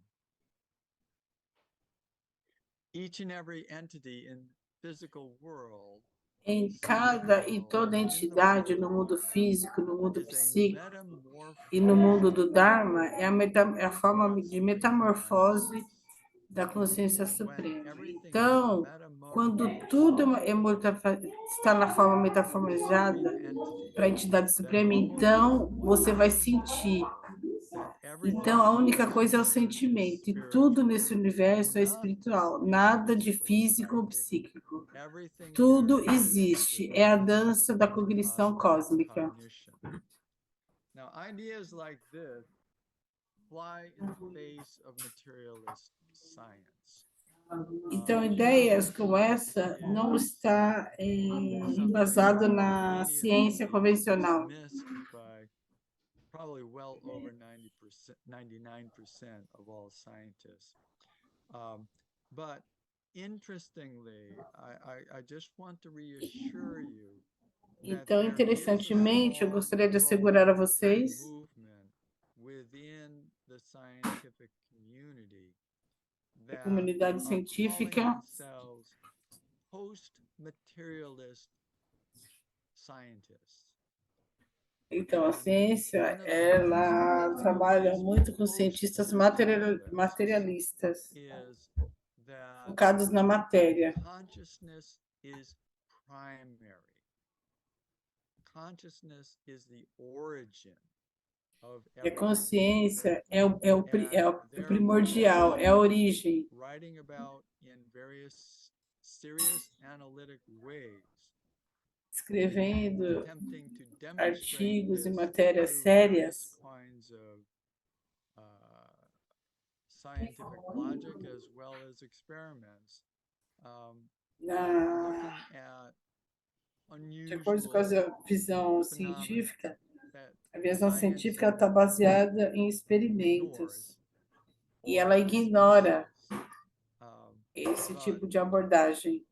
Each and every entity in the physical world em cada e toda entidade no mundo físico, no mundo psíquico e no mundo do Dharma é a forma de metamorfose da consciência suprema. Então, quando tudo está na forma metaformizada para a entidade suprema, então você vai sentir. Então, a única coisa é o sentimento, e tudo nesse universo é espiritual, nada de físico ou psíquico. Tudo existe, é a dança da cognição cósmica. Now, ideas like this fly in the face of materialist science. Então, ideias como essa não está embasado na ciência convencional. Probably well over 99% of all scientists. But interestingly, I just want to reassure you. Então, interessantemente, eu gostaria de assegurar a vocês da comunidade científica post-materialist scientists. Então, a ciência, ela trabalha muito com cientistas materialistas, focados na matéria. Consciousness is primary. Consciousness is the origin of E a consciência é o primordial, é a origem. Writing about in various serious analytic ways. Escrevendo artigos e matérias sérias, scientific logic as well as experiments, de acordo com a visão científica, a visão científica está baseada em experimentos e ela ignora esse tipo de abordagem.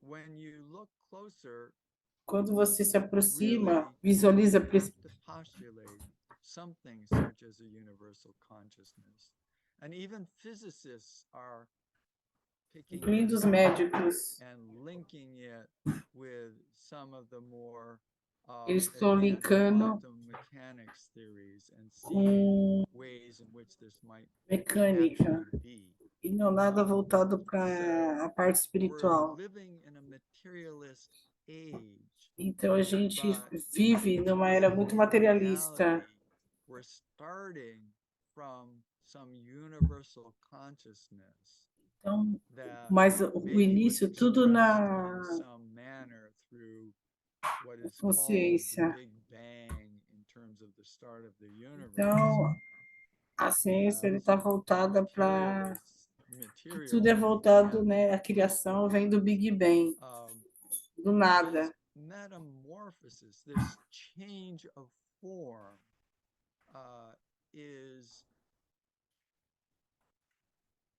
Quando você se aproxima, visualiza something such as a universal consciousness. And even physicists are incluindo os médicos. Linking it with some of the more eles estão linkando com mecânica e não nada voltado para a parte espiritual. Então a gente vive numa era muito materialista. Então, mas o início tudo na consciência. Então, a ciência está voltada para que tudo é voltado, né? A criação vem do Big Bang, do nada. Metamorphosis, this change of form, is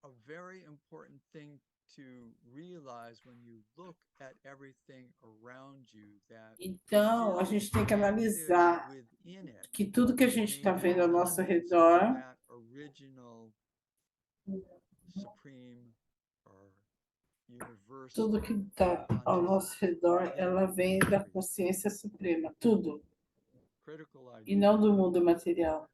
a very important thing to realize when you look at everything around you. Então, a gente tem que analisar que tudo que a gente está vendo ao nosso redor, tudo que está ao nosso redor, ela vem da consciência suprema, tudo, e não do mundo material.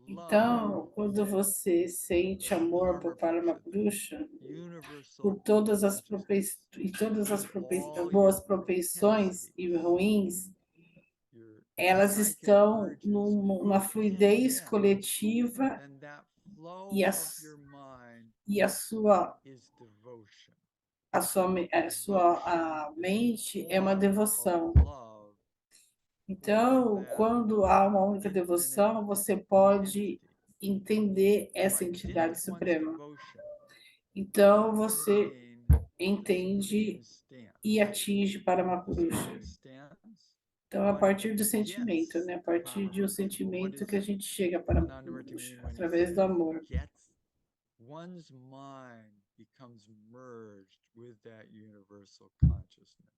Então, quando você sente amor por Paramapurusha, por todas as boas propensões e ruins, elas estão numa fluidez coletiva e a sua mente é uma devoção. Então, quando há uma única devoção, você pode entender essa entidade suprema. Então, você entende e atinge Paramapurusha. Então, a partir do sentimento, né? A partir de um sentimento que a gente chega para Paramapurusha, através do amor. One's mind becomes merged with that universal consciousness.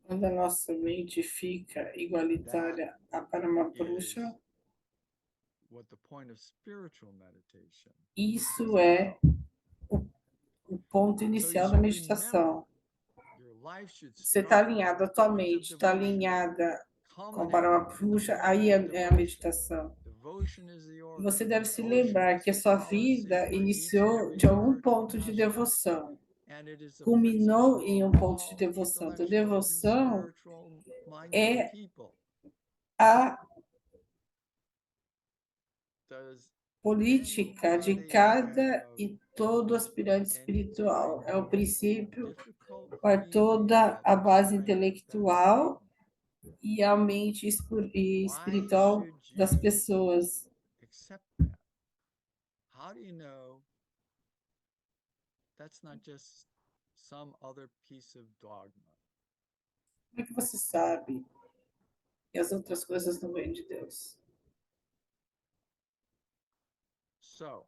Quando a nossa mente fica igualitária a Paramapurusha, isso é o ponto inicial da meditação. Você está alinhado, a tua mente está alinhada com Paramapurusha, aí é a meditação. devotion is the organ. Você deve se Devotion lembrar is que a the sua policy vida for each and iniciou every de algum American ponto de household. devoção, And it is a culminou principle em um of ponto de all devoção. Então, intellectual and devoção spiritual-minded é people. a Does política de anybody cada have e todo aspirante any espiritual. É o princípio difficult para reason toda that a to base strengthen that intelectual statement? e a mente Why espiritual should das you pessoas. accept that? How do you know that's not just some other piece of dogma? Como é que você sabe que as outras coisas não vêm de Deus? So,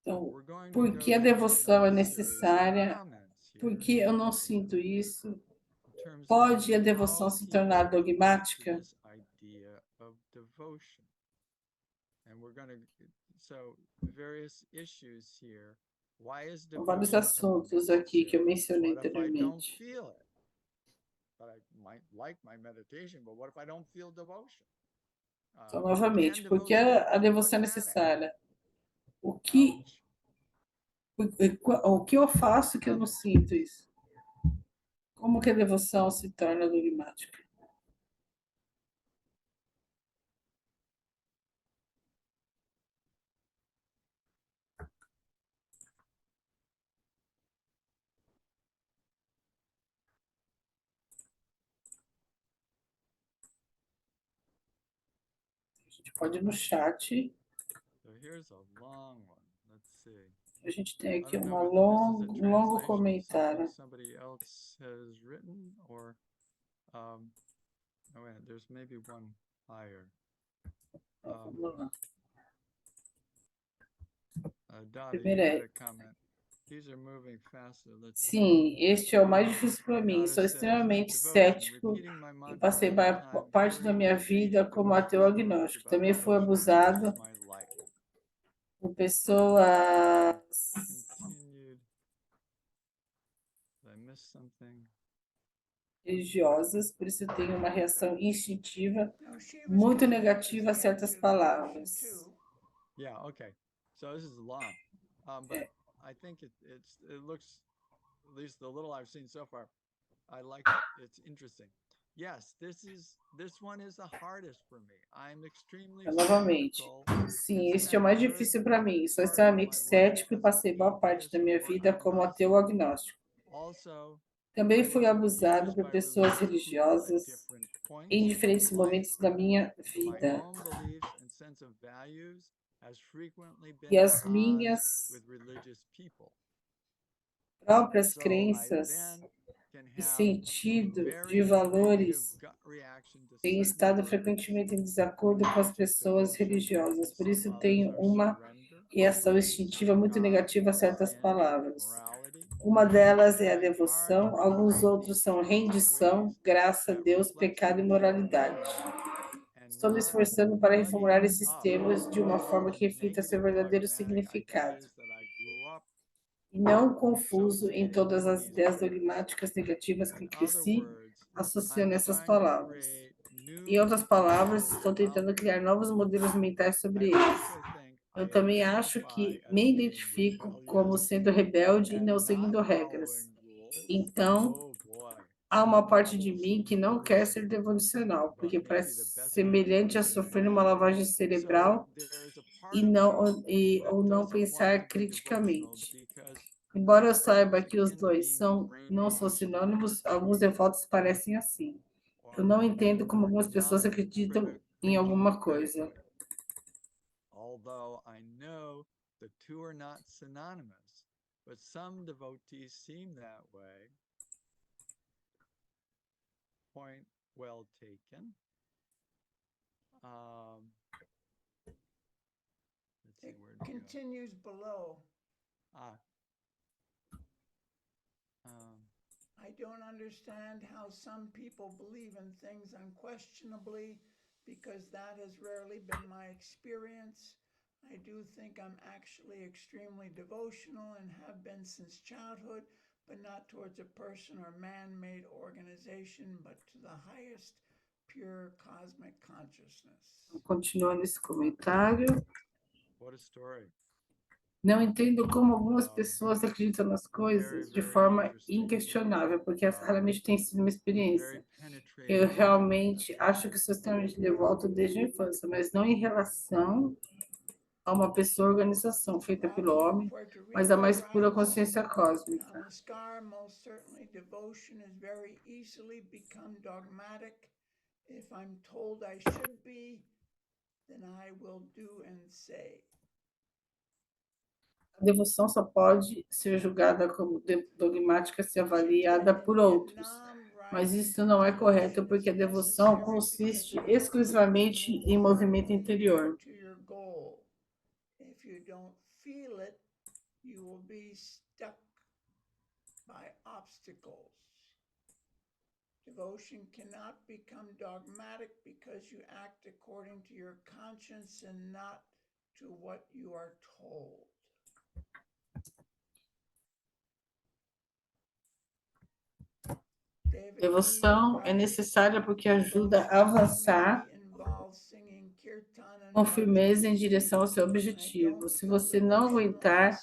Então, we're going to por go que a through devoção é another series of necessária? comments Por here que eu não sinto isso? in terms of Pode a devoção how se people tornar relate to dogmática? this idea of devotion. And we're going to, so various issues here. Why is São vários devotion assuntos aqui que eu necessary? mencionei What if I don't anteriormente. feel it? But I might like my meditation, but what if I don't feel devotion? Então, Can novamente, por que devotion a become devoção é dogmatic? necessária? O que, Ouch. o que eu faço que eu não sinto isso? Como que a devoção se torna dogmática? A gente pode ir no chat. So here's a long one. Let's see. A gente tem I aqui don't know um whether this is a longo translation of something comentário. somebody else has written or oh wait, there's maybe one higher. Vamos lá. Dottie, you Primeiro had é, a comment. These are moving faster. Let's see. sim, este é o mais difícil para mim. Dottie Sou says, extremamente devotion, cético repeating my e mantra passei all the time, parte da hearing minha and vida repeating como ateu devotional words agnóstico. about Também fui devotion abusado enriched my life. por pessoas Continued. Did I miss something? religiosas, por isso eu tenho uma reação instintiva No, she was muito talking negativa a at the end certas to devotion palavras. too. Yeah, okay. So this is long. But I think it looks, at least the little I've seen so far, I like it. It's interesting. Yes, this one is the hardest for me. I'm extremely Então, novamente, skeptical sim, and este é o mais spent a difícil good para mim. Sou part of extremamente my life cético e as an passei boa parte da atheist minha or vida como ateu agnostic. agnóstico. Also, Também I've fui been abusado abused por by pessoas religious people at religiosas different points em in my diferentes life. momentos da minha My vida. own beliefs and sense of values has frequently been E at as odds minhas with religious people. próprias So I crenças then can e have a sentido de very negative valores gut reaction to têm certain estado words, frequentemente em desacordo com as such as pessoas devotion, religiosas. and Por some isso others tenho are uma surrender, reação instintiva muito God, negativa a certas standard, palavras. morality. Uma delas é a My heart devoção, alguns outros são beats in rendição, ways graça a that Deus, reflect pecado e surrender to moralidade. Him and Estou me not esforçando para reformular muddying esses up termos de uma forma que the reflita seu negative verdadeiro dogmatic significado, ideas that I grew up e não confuso em associating todas with as these ideias words. dogmáticas negativas que In other cresci words, associando I'm essas trying to palavras. create Em new outras palavras, models estou tentando about criar them. novos modelos mentais sobre I eles. also think I Eu também acho identify que as me being identifico como rebellious sendo rebelde e and não not seguindo regras. following rules. Então, Oh boy, há uma parte de troublesome mim que não quer ser person, devocional, but porque maybe parece the best semelhante a person in sofrer uma me. lavagem So cerebral there's a part e of não me that ou não doesn't want to pensar be devotional criticamente. because Embora eu saiba it's que os akin to dois being não são brainwashed sinônimos, alguns devotos parecem assim. Eu or não entendo como algumas pessoas not acreditam em thinking alguma coisa. critically. Although I know the two are not synonymous, but some devotees seem that way. Point well taken. Let's see, It where to go? continues below. I don't understand how some people believe in things unquestionably because that has rarely been my experience. I do think I'm actually extremely devotional and have been since childhood, but not towards a person or man-made organization, but to the highest pure cosmic consciousness. Continuando esse comentário. What a story. Não entendo como algumas pessoas acreditam nas coisas de forma inquestionável, porque essa realmente tem sido uma experiência. Very Eu penetrating. realmente acho que sou extremamente devoto desde a infância, mas não em relação a uma pessoa ou organização feita pelo Rafa, homem, Puerto mas a Rico, mais pura writes, consciência cósmica. Namaskar, most certainly devotion is very easily become dogmatic. If I'm told I should be, then I will do and say. A devoção só pode ser julgada como dogmática se avaliada por outros, mas isso não é correto porque a devoção consiste exclusivamente em movimento interior. If you don't feel it, you will be stuck by obstacles. Devotion cannot become dogmatic because you act according to your conscience and not to what you are told. Devoção é necessária porque ajuda a avançar com firmeza em direção ao seu objetivo. Se você não aguentar,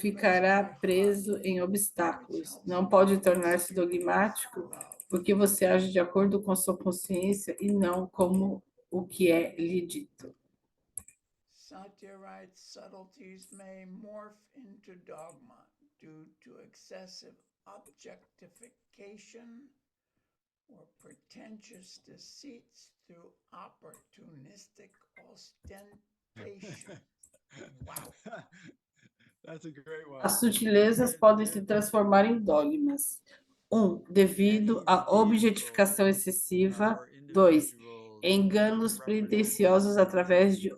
ficará preso em obstáculos. Não pode tornar-se dogmático porque você age de acordo com sua consciência e não como o que é lhe dito. Satya writes, subtleties may morph into dogma due to excessive objectification or pretentious deceits through opportunistic ostentation. Wow. That's a great one. As sutilezas podem se transformar em dogmas. 1. Devido à objetificação excessiva. 2. Enganos pretensiosos através de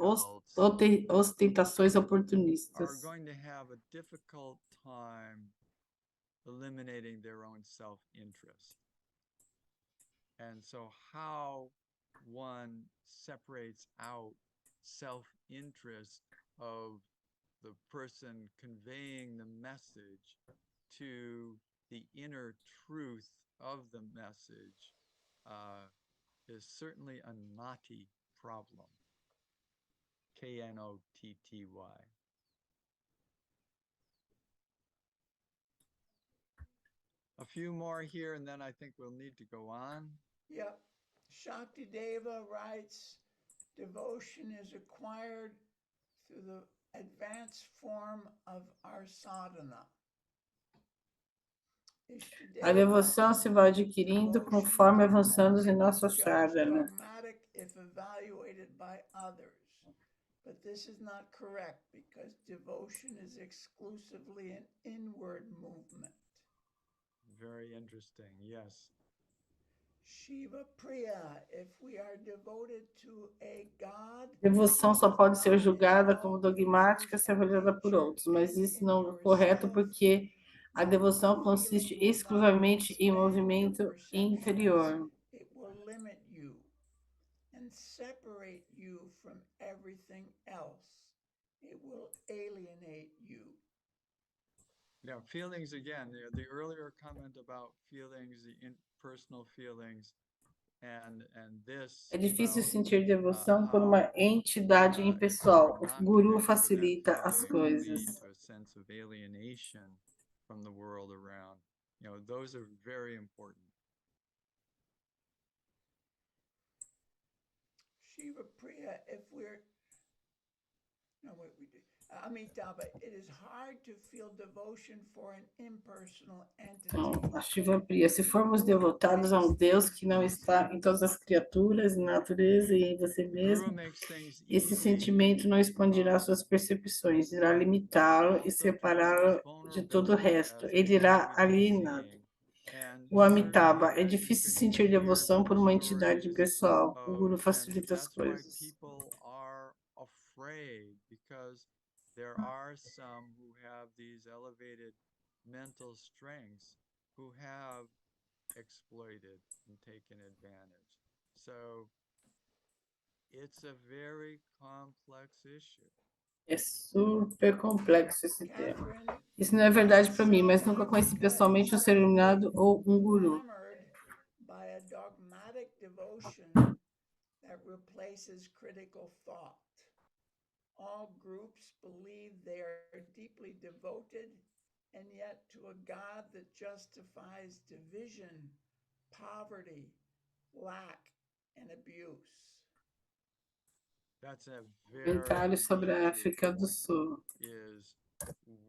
ostentações oportunistas. Are going to have a difficult time eliminating their own self-interest. And so how one separates out self-interest of the person conveying the message to the inner truth of the message is certainly a knotty problem. Knotty. A few more here, and then I think we'll need to go on. Yep. Shakti Deva writes, devotion is acquired through the advanced form of our sadhana. A devoção se vai adquirindo conforme avançamos em nossa sadhana. If evaluated by others. But this is not correct because devotion is exclusively an inward movement. Very interesting, yes. Shiva Priya, if we are devoted to a God. Devoção só pode ser julgada como dogmática se avaliada por outros, mas isso não é correto porque a devoção consiste exclusivamente em movimento interior. It will limit you and separate you from everything else. It will alienate you. Yeah, feelings again. The earlier comment about feelings, the personal feelings, and this. É difícil sentir devoção por uma entidade impessoal. O guru facilita as coisas. A sense of alienation from the world around. You know, those are very important. Shiva Priya, if we're no, wait, we did. Amitabha, it is hard to feel devotion for an impersonal entity. Então, a Shiva Priya, se formos devotados a um Deus que não está em todas as criaturas, na natureza e em você mesmo, esse sentimento não expandirá suas percepções, irá limitá-lo e separá-lo de todo o resto. Ele irá alienado. O Amitabha, é difícil sentir devoção por uma entidade impessoal. O Guru facilita as coisas. There are some who have these elevated mental strengths who have exploited and taken advantage. So it's a very complex issue. É super complexo esse tema. Isso não é verdade para mim, mas nunca conheci pessoalmente um ser iluminado ou um guru. devotion that replaces critical thought. All groups believe they are deeply devoted, and yet to a God that justifies division, poverty, lack, and abuse. That's a Comentário very sobre a deep África do point, Sul. is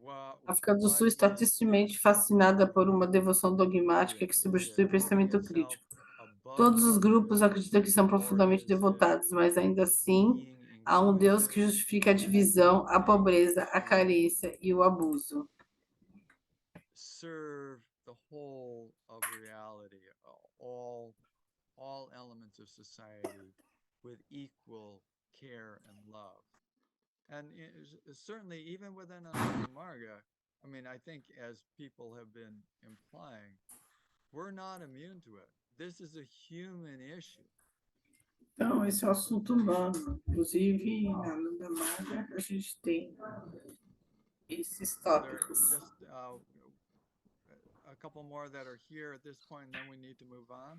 A África do Sul what está is tristemente fascinada por uma devoção dogmática que substitui o pensamento crítico. Todos os grupos acreditam que são profundamente devotados, mas ainda assim há um Deus que justifica a divisão, a pobreza, a carência e o abuso. serve the whole of reality, all elements of society with equal care and love. And certainly, even within Ananda Marga, I mean, I think as people have been implying, we're not immune to it. This is a human issue. Então, esse é um assunto humano. Inclusive, na Nanda Marga, a gente tem esses There are tópicos. just a couple more that are here at this point, and then we need to move on.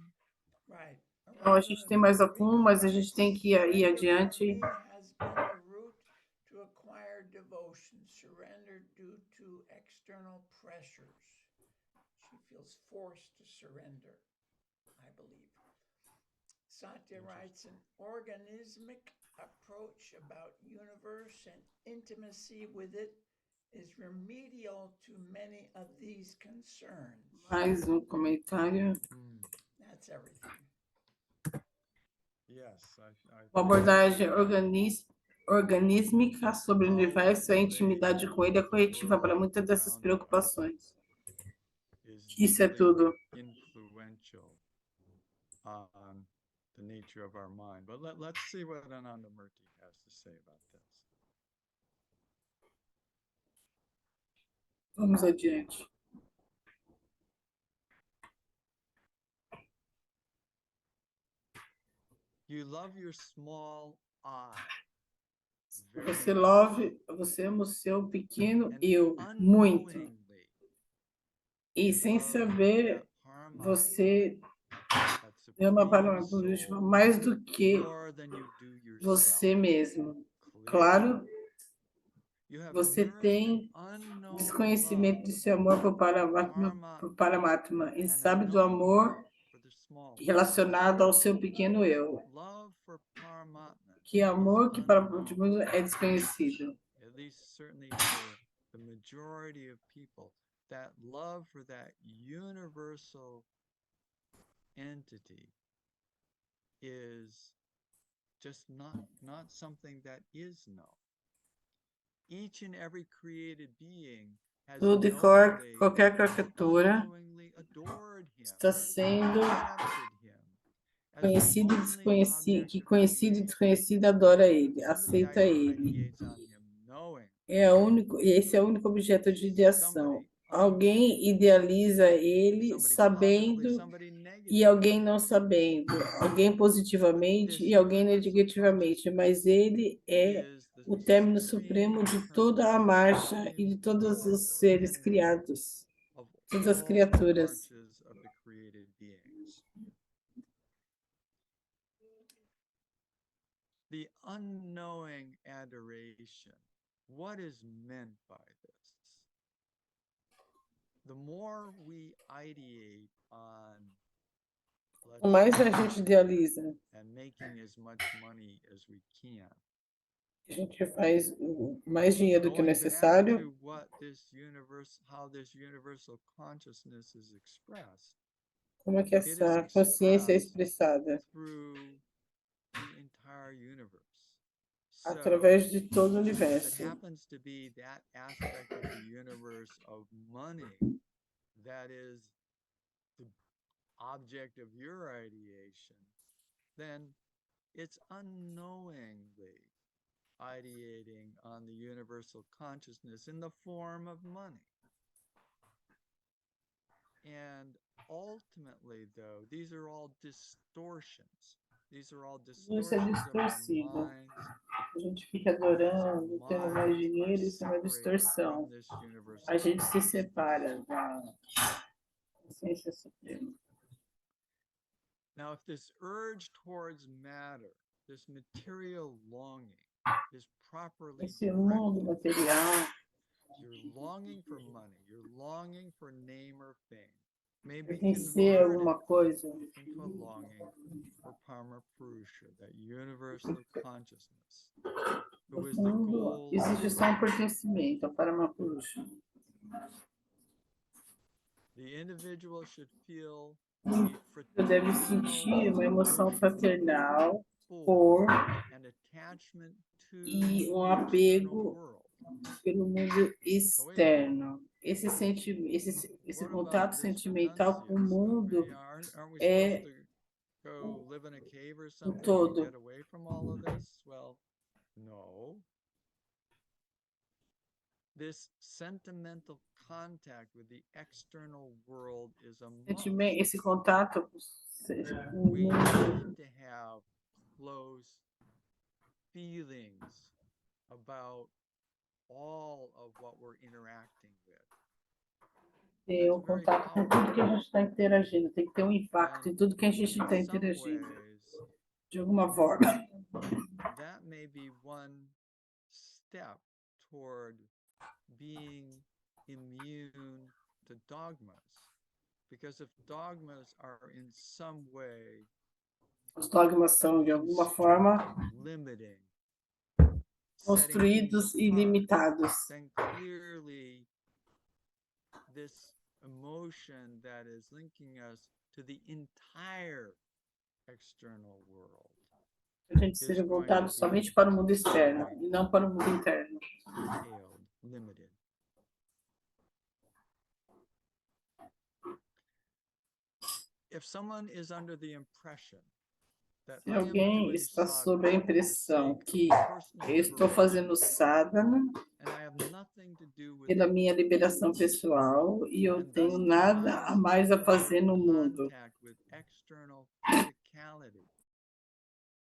Right. Então, a gente tem mais algum, mas a gente tem que ir adiante. Has been the route to acquire devotion, surrender due to external pressures. She feels forced to surrender, I believe. Satya writes, an organismic approach about universe and intimacy with it is remedial to many of these concerns. Mais um comentário. That's everything. Yes, Uma abordagem organísmica sobre o universo e a intimidade com ele é corretiva para muitas dessas preocupações. Isso é tudo. Influential on the nature of our mind. But let's see what Anandamurti has to say about this. Vamos adiante. You love your small I. Você ama o seu pequeno eu muito. E sem saber, você ama para mais do que você mesmo. Claro, você tem desconhecimento de seu amor por Paramatma e sabe do amor relacionado ao seu pequeno eu. Que amor que para o é desconhecido. At least certainly for the majority of people, that love for that universal entity is just not something that is known. Each and every created being has Tudo e qualquer criatura está sendo conhecido e desconhecido, que conhecido e desconhecido adora ele, aceita ele. Esse é o único objeto de ideação. Alguém idealiza ele sabendo e alguém não sabendo. Alguém positivamente e alguém negativamente. Mas ele é o término supremo de toda a marcha e de todos os seres criados, todas as criaturas. The unknowing adoration. What is meant by this? The more we ideate on mais a gente idealiza, and making as much money as we can. A gente faz mais dinheiro do que o necessário. Como é que essa consciência é expressada? Através de todo o universo. Happens to be that aspect of the universe of money that is the object of your ideation, then it's unknowingly ideating on the universal consciousness in the form of money. And ultimately, though, these are all distortions. These are all distortions of our minds. A gente fica adorando, tendo mais dinheiro, isso é uma distorção. A gente se separa da consciência suprema. Now, if this urge towards matter, this material longing, is properly Esse mundo directed, material, you're longing for money, you're longing for name or fame, may be vencer converted alguma coisa, into a longing for Parama-Purusha, that universal consciousness, who no is the fundo, goal of existe só um pertencimento ao Paramapurusha. the individual should feel Você deve sentir uma emoção fraternal for por and attachment to e um the external apego world. pelo mundo externo. Esse What contato about this sentimental com o renunciance, though? mundo Aren't we é supposed to go live in a cave or something and todo. get away from all of this? Well, no. This sentimental contact with the external world is a must. Esse contato com o We mundo need to have close feelings about all of what we're interacting with. ter um contato com tudo que a gente está interagindo, tem que ter um impacto em tudo que a gente está In some interagindo, ways, de alguma forma. that may be one step toward being immune to dogmas. Because if dogmas are in some way Os dogmas são, de alguma forma, limiting, construídos e limitados. then clearly this emotion that is linking us to the entire external world A gente seja voltado somente para o mundo externo e não para o mundo interno. curtailed, limited. If someone is under the impression that Se I am alguém doing está sob a sadhana impressão for the que sake of personal eu estou liberation, fazendo sadhana and I have nothing to do with pela the minha world, liberação pessoal e eu and thus tenho nada a mais a fazer no mundo. contact with external physicality.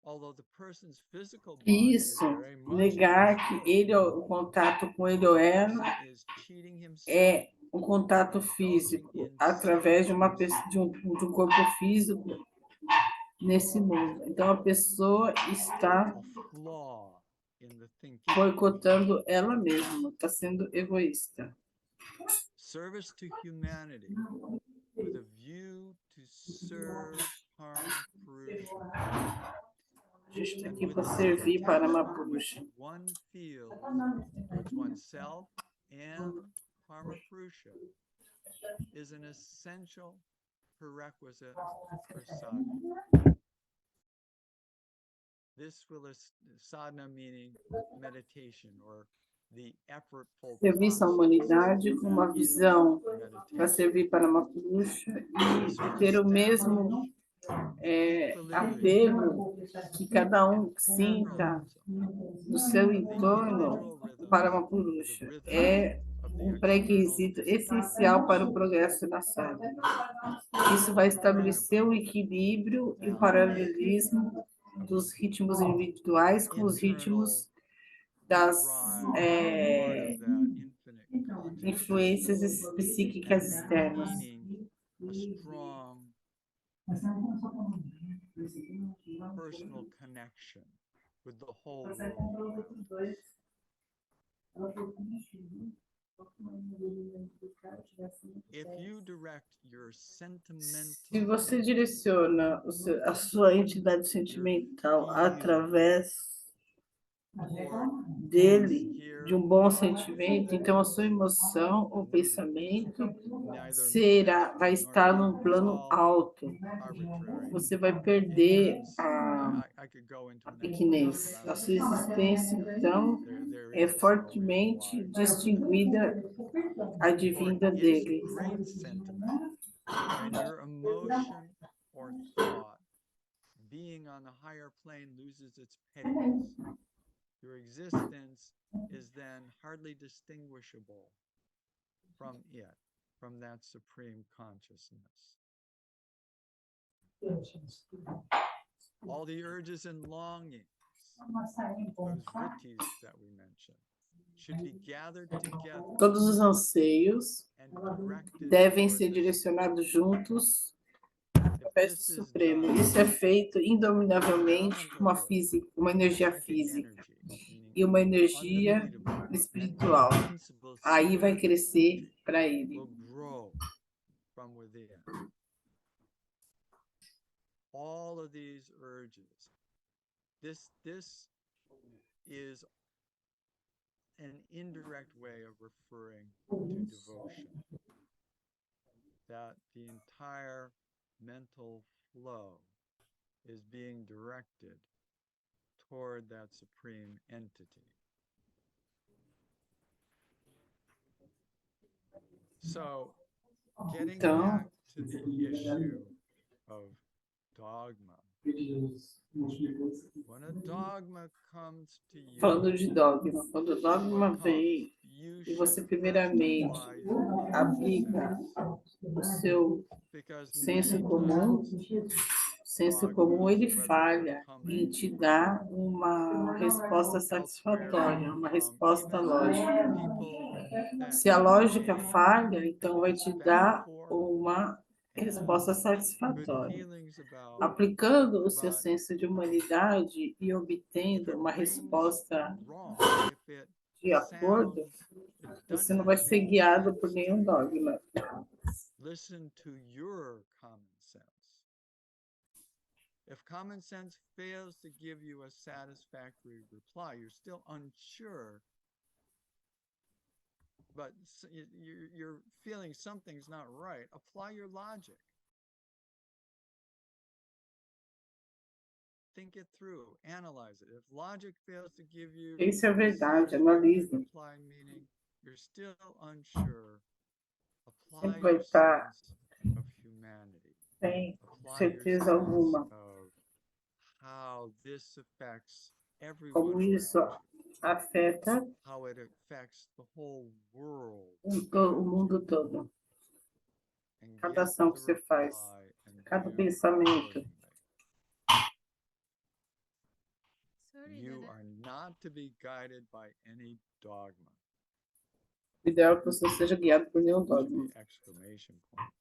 Although the person's physical body is Isso, very much negar in que ele, o contato com ele ou ela person is cheating himself é um contato físico através de um corpo físico nesse mundo. Então a pessoa está a flaw in the thinking. boicotando ela mesma, está sendo egoísta. Service to humanity with a view to serve Parama-Purusha. A gente está And aqui with para the servir para detachment Mapurusha. which one feels towards oneself and Parama-Purusha is an essential prerequisite for sadhana. This will sadhana meaning meditation or the effortful Serviço à process humanidade com uma that is visão para meditation. servir para Mapurusha This will e ter o mesmo establish apego que cada um sinta no seu entorno para Mapurusha. É um pré-requisito essencial para o progresso da sadhana. Isso vai estabelecer o equilíbrio e o paralelismo dos ritmos individuais com os ritmos das influências psíquicas externas. A strong personal connection with the whole world. If you direct your sentimental, Se você direciona a sua entidade sentimental através dele, de um bom sentimento, então a sua emoção ou pensamento vai estar num plano alto. Você vai perder a pequenez. A sua existência, então, é fortemente distinguida, advinda dele. When your emotion or thought, being on the higher plane, loses its pettiness, your existence is then hardly distinguishable from it, from that supreme consciousness. All the urges and longings, those vrittis that we mentioned, should be gathered together. Todos os anseios devem ser direcionados juntos através do this is Supremo. done Isso é feito indominavelmente com uma elemental física, uma energia psychic física energy, meaning e uma energia undefeatable, espiritual. invincible Aí vai spirit crescer energy para ele. will grow from within. All of these urges. This is an indirect way of referring to devotion. That the entire mental flow is being directed toward that supreme entity. So, getting Então, back to the issue of dogma, when a dogma comes to you, falando de dogma, quando o dogma what vem comes? You e você should primeiramente first apply your common aplica sense, o seu because senso many comum, times o senso comum ele dogmas, whether falha they're em coming te dar uma resposta satisfatória, uma resposta lógica. Se a lógica falha, então vai te dar uma resposta satisfatória. Aplicando o seu senso de humanidade e obtendo uma resposta de acordo, você não vai ser guiado por nenhum dogma. Listen to your common sense. If common sense fails to give you a satisfactory reply, you're still unsure, but you're feeling something's not right, apply your logic. Think it through, analyze it. If logic fails to give you Isso é verdade, a analise. reply, meaning you're still unsure, apply Sempre vai your estar sense of humanity. sem Apply your certeza sense alguma of how this affects como everyone isso around you, afeta how it affects the whole world, o mundo todo. and Cada get ação que the você faz, reply and cada do pensamento. accordingly. Sorry, You Dada. are not to be guided by any dogma. O ideal é que você seja guiado por nenhum Should dogma. be exclamation point.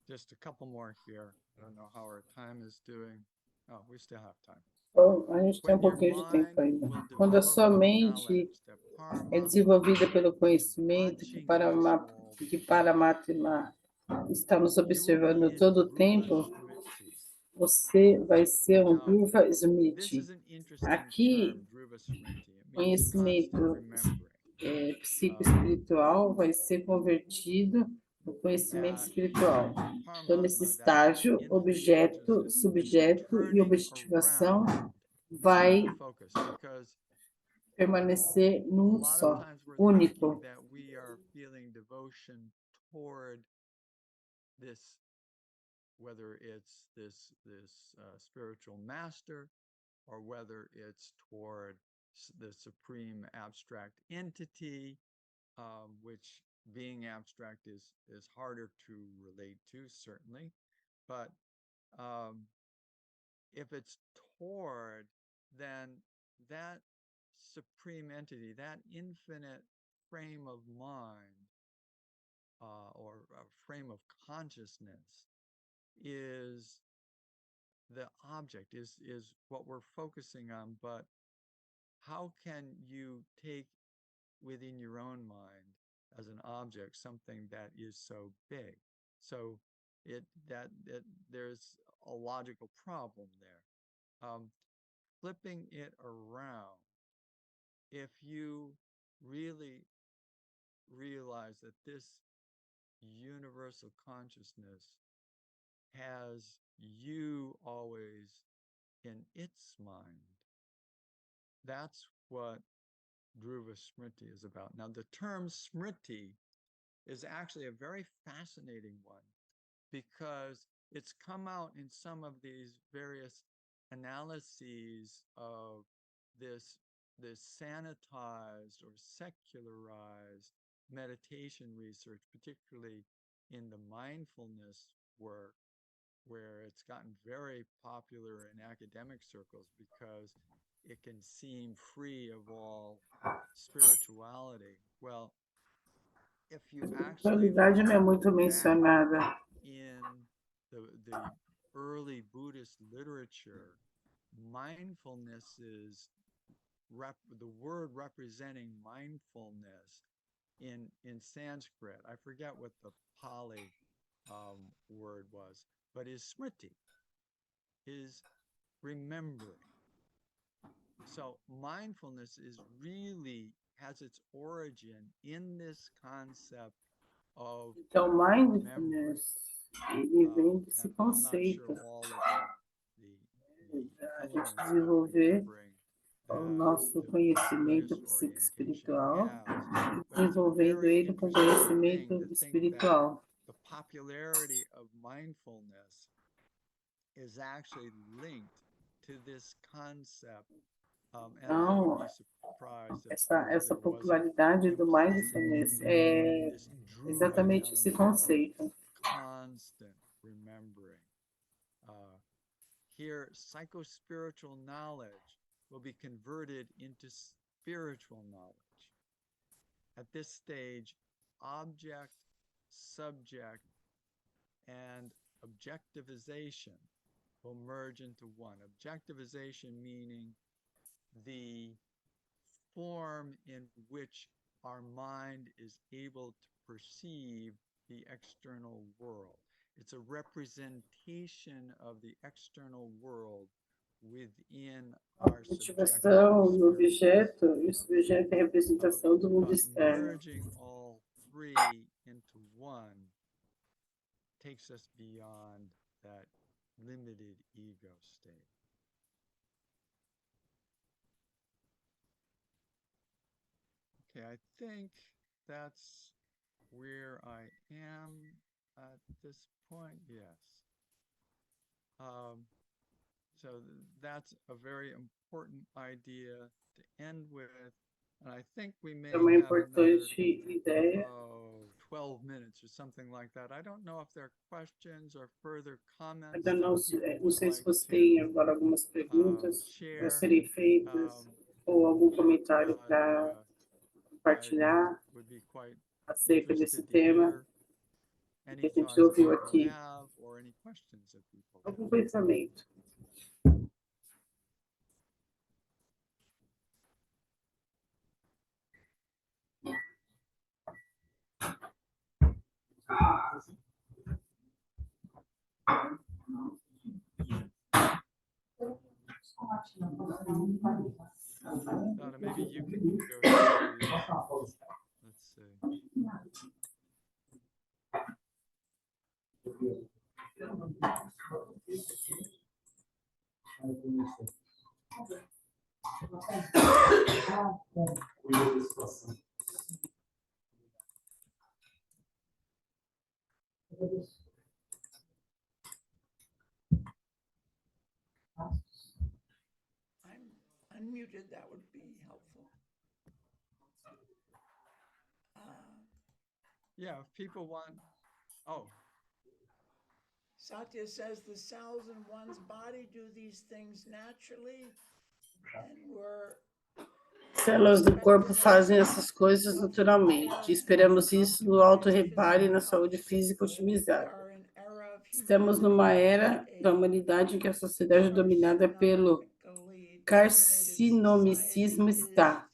Just a couple more here. I don't know how our time is doing. Oh, we still have time. Bom, a gente tem um When your pouquinho de tempo mind ainda. will Quando a develop sua the mente knowledge that é Parama desenvolvida pelo is conhecimento watching this que world Paramatma está nos you will observando be in todo o Dhruva tempo, Smriti. você vai ser um Now, Dhruva this Smriti. is an interesting Aqui, term, Dhruva Smriti. It means constant conhecimento remembering. psicoespiritual vai ser convertido no conhecimento That espiritual. Então, nesse Paramatma, that estágio, infinite objeto, consciousness is subjeto e turning objetivação around vai the focus, because permanecer a num lot só, of times we're único. thinking that we are feeling devotion toward this, whether it's this spiritual master, or whether it's toward the supreme abstract entity, which being abstract is harder to relate to, certainly. But if it's toward, then that supreme entity, that infinite frame of mind, or a frame of consciousness, is the object, is what we're focusing on. But how can you take within your own mind as an object something that is so big? So there's a logical problem there. Flipping it around, if you really realize that this universal consciousness has you always in its mind, that's what Dhruva Smriti is about. Now, the term Smriti is actually a very fascinating one, because it's come out in some of these various analyses of this sanitized or secularized meditation research, particularly in the mindfulness work, where it's gotten very popular in academic circles because it can seem free of all spirituality. Well, if you actually Qualidade não é look muito back mencionada. in the early Buddhist literature, mindfulness is the word representing mindfulness in Sanskrit. I forget what the Pali word was, but is smriti, is remembering. So mindfulness is really has its origin in this concept of Então, remembering. mindfulness, ele vem desse And I'm not sure conceito all of a gente elements that desenvolver remembering o that nosso the conhecimento Buddhist orientation psicoespiritual has, e but it's a desenvolvendo very ele com interesting conhecimento thing to think that espiritual. the popularity of mindfulness is actually linked to this concept. And I would Então, be surprised if essa there wasn't popularidade do mindfulness é this druid exatamente esse element conceito. of constant remembering. Here, psychospiritual knowledge will be converted into spiritual knowledge. At this stage, object, subject, and objectivization will merge into one. Objectivization meaning the form in which our mind is able to perceive the external world. It's a representation of the external world within A our objetivação do subjective objeto e o subjeto é a representação do mundo but externo. merging all three into one takes us beyond that limited ego state. Okay, I think that's where I am at this point. Yes. So that's a very important idea to end with. And I think we may É uma have another importante ideia. 12 minutes or something like that. I don't know if there are questions or further comments Ainda não, that people não sei would se like você tem to agora algumas perguntas a share. serem feitas ou algum comentário But para I compartilhar would be quite acerca desse interested to tema hear any que a gente thoughts that ouviu people aqui. have or any questions that people have. Algum pensamento. Donna, maybe you can go through these. Let's see. I'm unmuted, that would be helpful. Yeah, if people want, oh, Satya says the cells in one's body do these things naturally, and we're Células do corpo fazem essas coisas naturalmente. Esperamos isso no alto reparo e na saúde física otimizada. Estamos numa era da humanidade em que a sociedade dominada pelo carcinomicismo está,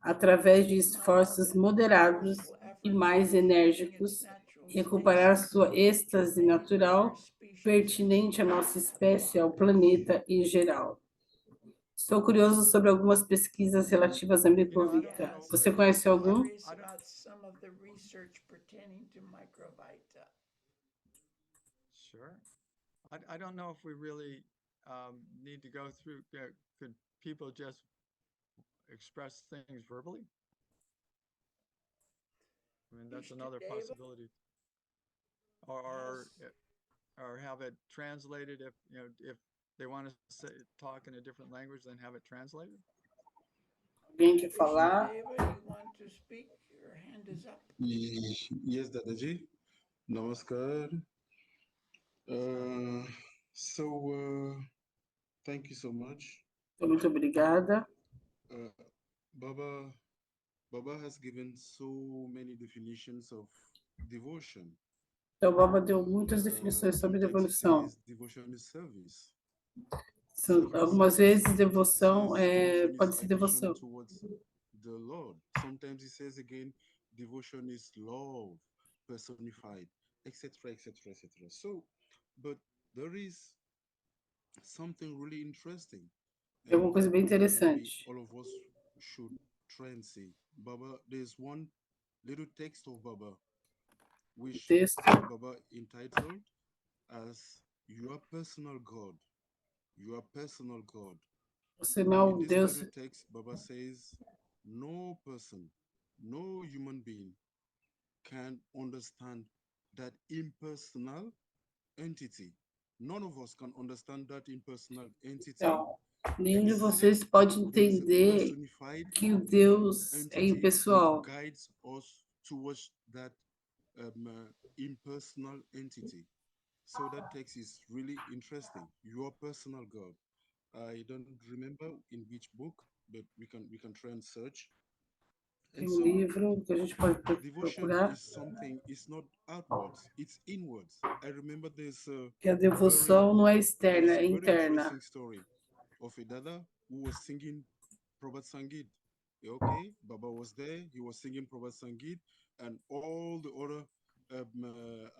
através de esforços moderados e mais enérgicos, recuperar sua êxtase natural pertinente à nossa espécie, ao planeta em geral. Estou curioso sobre algumas pesquisas relativas à microvita. Você conhece algum? sure. I don't know if we really need to go through, could people just express things verbally? I mean, that's another possibility. Or have it translated if they want to talk in a different language, then have it translated? Alguém quer falar? Yes, Dadaji. Namaskar. Thank you so much. Muito obrigada. Baba, Baba has given so many definitions of devotion. Então, Baba deu muitas definições sobre Sometimes he devolução. says devotion is service. Algumas vezes, Sometimes devoção he says devotion pode is ser affection devoção. towards the Lord. Sometimes he says again, devotion is love personified, etc., etc., etc. So, but there is something really interesting, É uma and coisa bem maybe interessante. all of us should try and see. Baba, there's one little text of Baba, O which texto, Baba entitled as Your Personal God. Your Personal God. você não é In um this Deus, little text, Baba says, no person, no human being can understand that impersonal entity. None of us can understand that impersonal entity, então, nenhum de except vocês pode there is a entender personified que o Deus é entity impessoal. which guides us towards that impersonal entity. So that text is really interesting. Your personal God. I don't remember in which book, but we can try and search. Tem And um so livro que a gente pode devotion procurar, is something, it's not outwards, it's inwards. I remember que a devoção não é externa, there's é a very interna. interesting story of a dada who was singing Prabhat Sangit. Okay, Baba was there, he was singing Prabhat Sangit, and all the other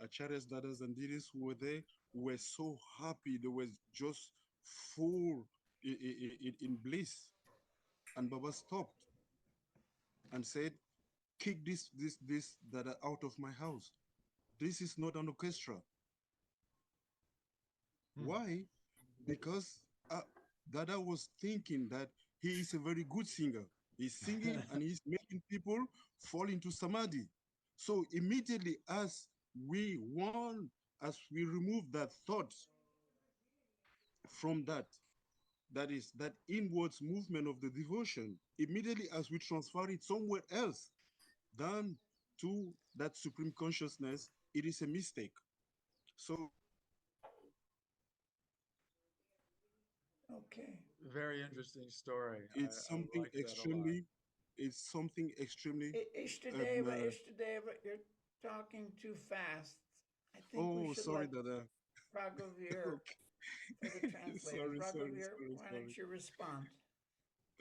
acharyas, dadas, and didis who were there were so happy. They were just full in bliss. And Baba stopped and said, kick this dada out of my house. This is not an orchestra. Why? Because Dada was thinking that he is a very good singer. He's singing and he's making people fall into samadhi. So immediately as we remove that thought from that is that inwards movement of the devotion, immediately as we transfer it somewhere else than to that supreme consciousness, it is a mistake. So Okay. Very interesting story. it's I something like that a lot. extremely Ishtadeva, you're talking too fast. I think we oh should sorry let Dada. Raghavir Okay. for the translator. Sorry. Raghavir, why don't you respond?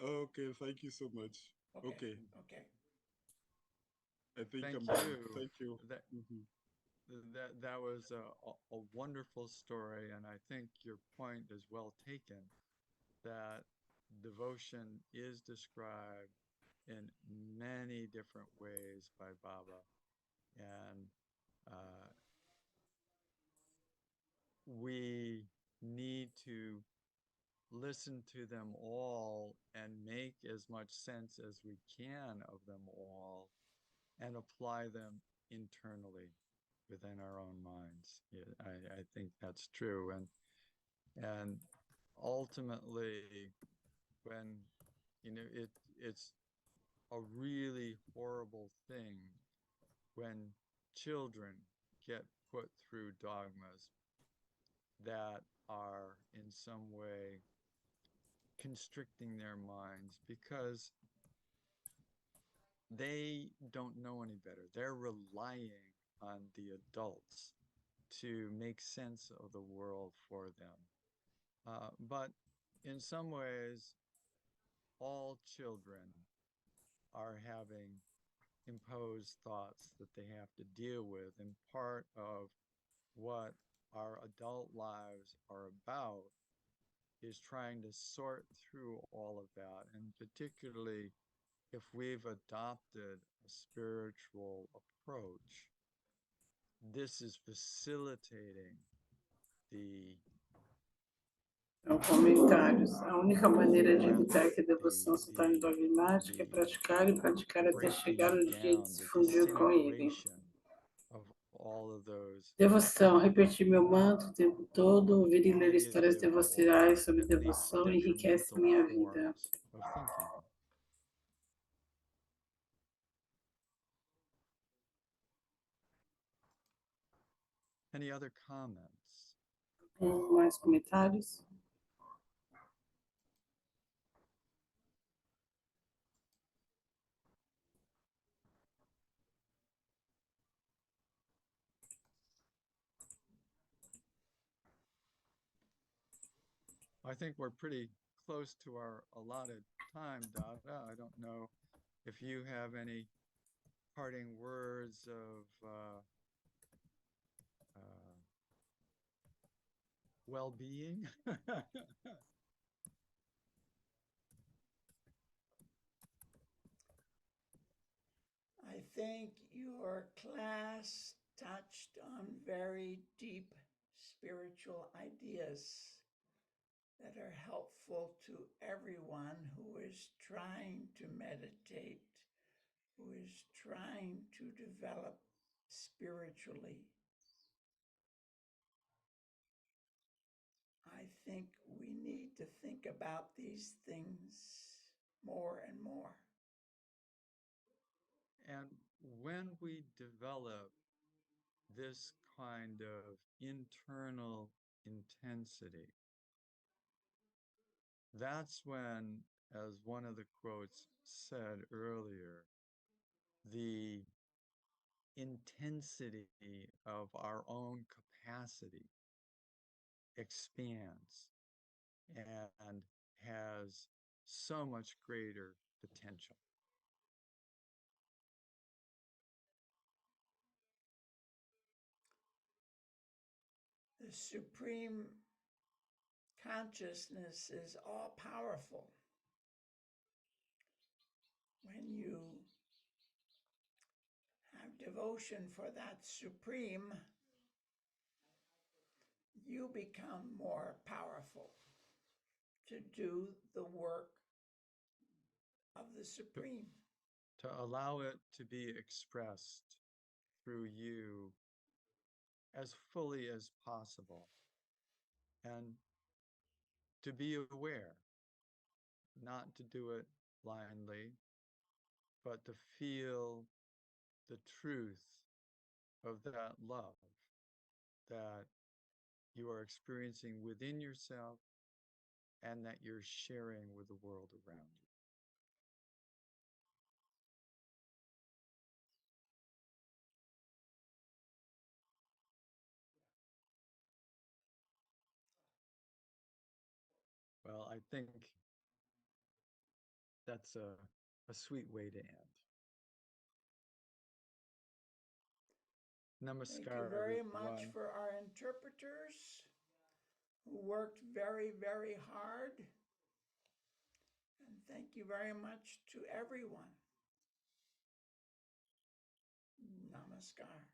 Okay, thank you so much. Okay, Okay. I think Thank I'm done. you. Thank you. That Mhm. that was a wonderful story, and I think your point is well taken. That devotion is described in many different ways by Baba, and we need to listen to them all and make as much sense as we can of them all and apply them internally within our own minds. Yeah, I think that's true. And ultimately, when it's a really horrible thing when children get put through dogmas that are in some way constricting their minds because they don't know any better. They're relying on the adults to make sense of the world for them. But in some ways, all children are having imposed thoughts that they have to deal with. And part of what our adult lives are about is trying to sort through all of that. And particularly if we've adopted a spiritual approach, this is facilitating the Então, comentários. A única maneira de evitar que a devoção se torne dogmática é praticar e praticar até chegar o dia de se fundir com ele. Devoção, repetir meu manto o tempo todo, ouvir e ler histórias devocionais sobre devoção enriquece minha vida. Any other comments? Mais comentários? I think we're pretty close to our allotted time, Dada. I don't know if you have any parting words of well-being. I think your class touched on very deep spiritual ideas that are helpful to everyone who is trying to meditate, who is trying to develop spiritually. I think we need to think about these things more and more. And when we develop this kind of internal intensity, that's when, as one of the quotes said earlier, the intensity of our own capacity expands and has so much greater potential. The Supreme Consciousness is all powerful. When you have devotion for that Supreme, you become more powerful to do the work of the Supreme. To allow it to be expressed through you as fully as possible, and to be aware, not to do it blindly, but to feel the truth of that love that you are experiencing within yourself and that you're sharing with the world around you. Well, I think that's a sweet way to end. Namaskar, Thank you very everyone. much for our interpreters who worked very, very hard. And thank you very much to everyone. Namaskar.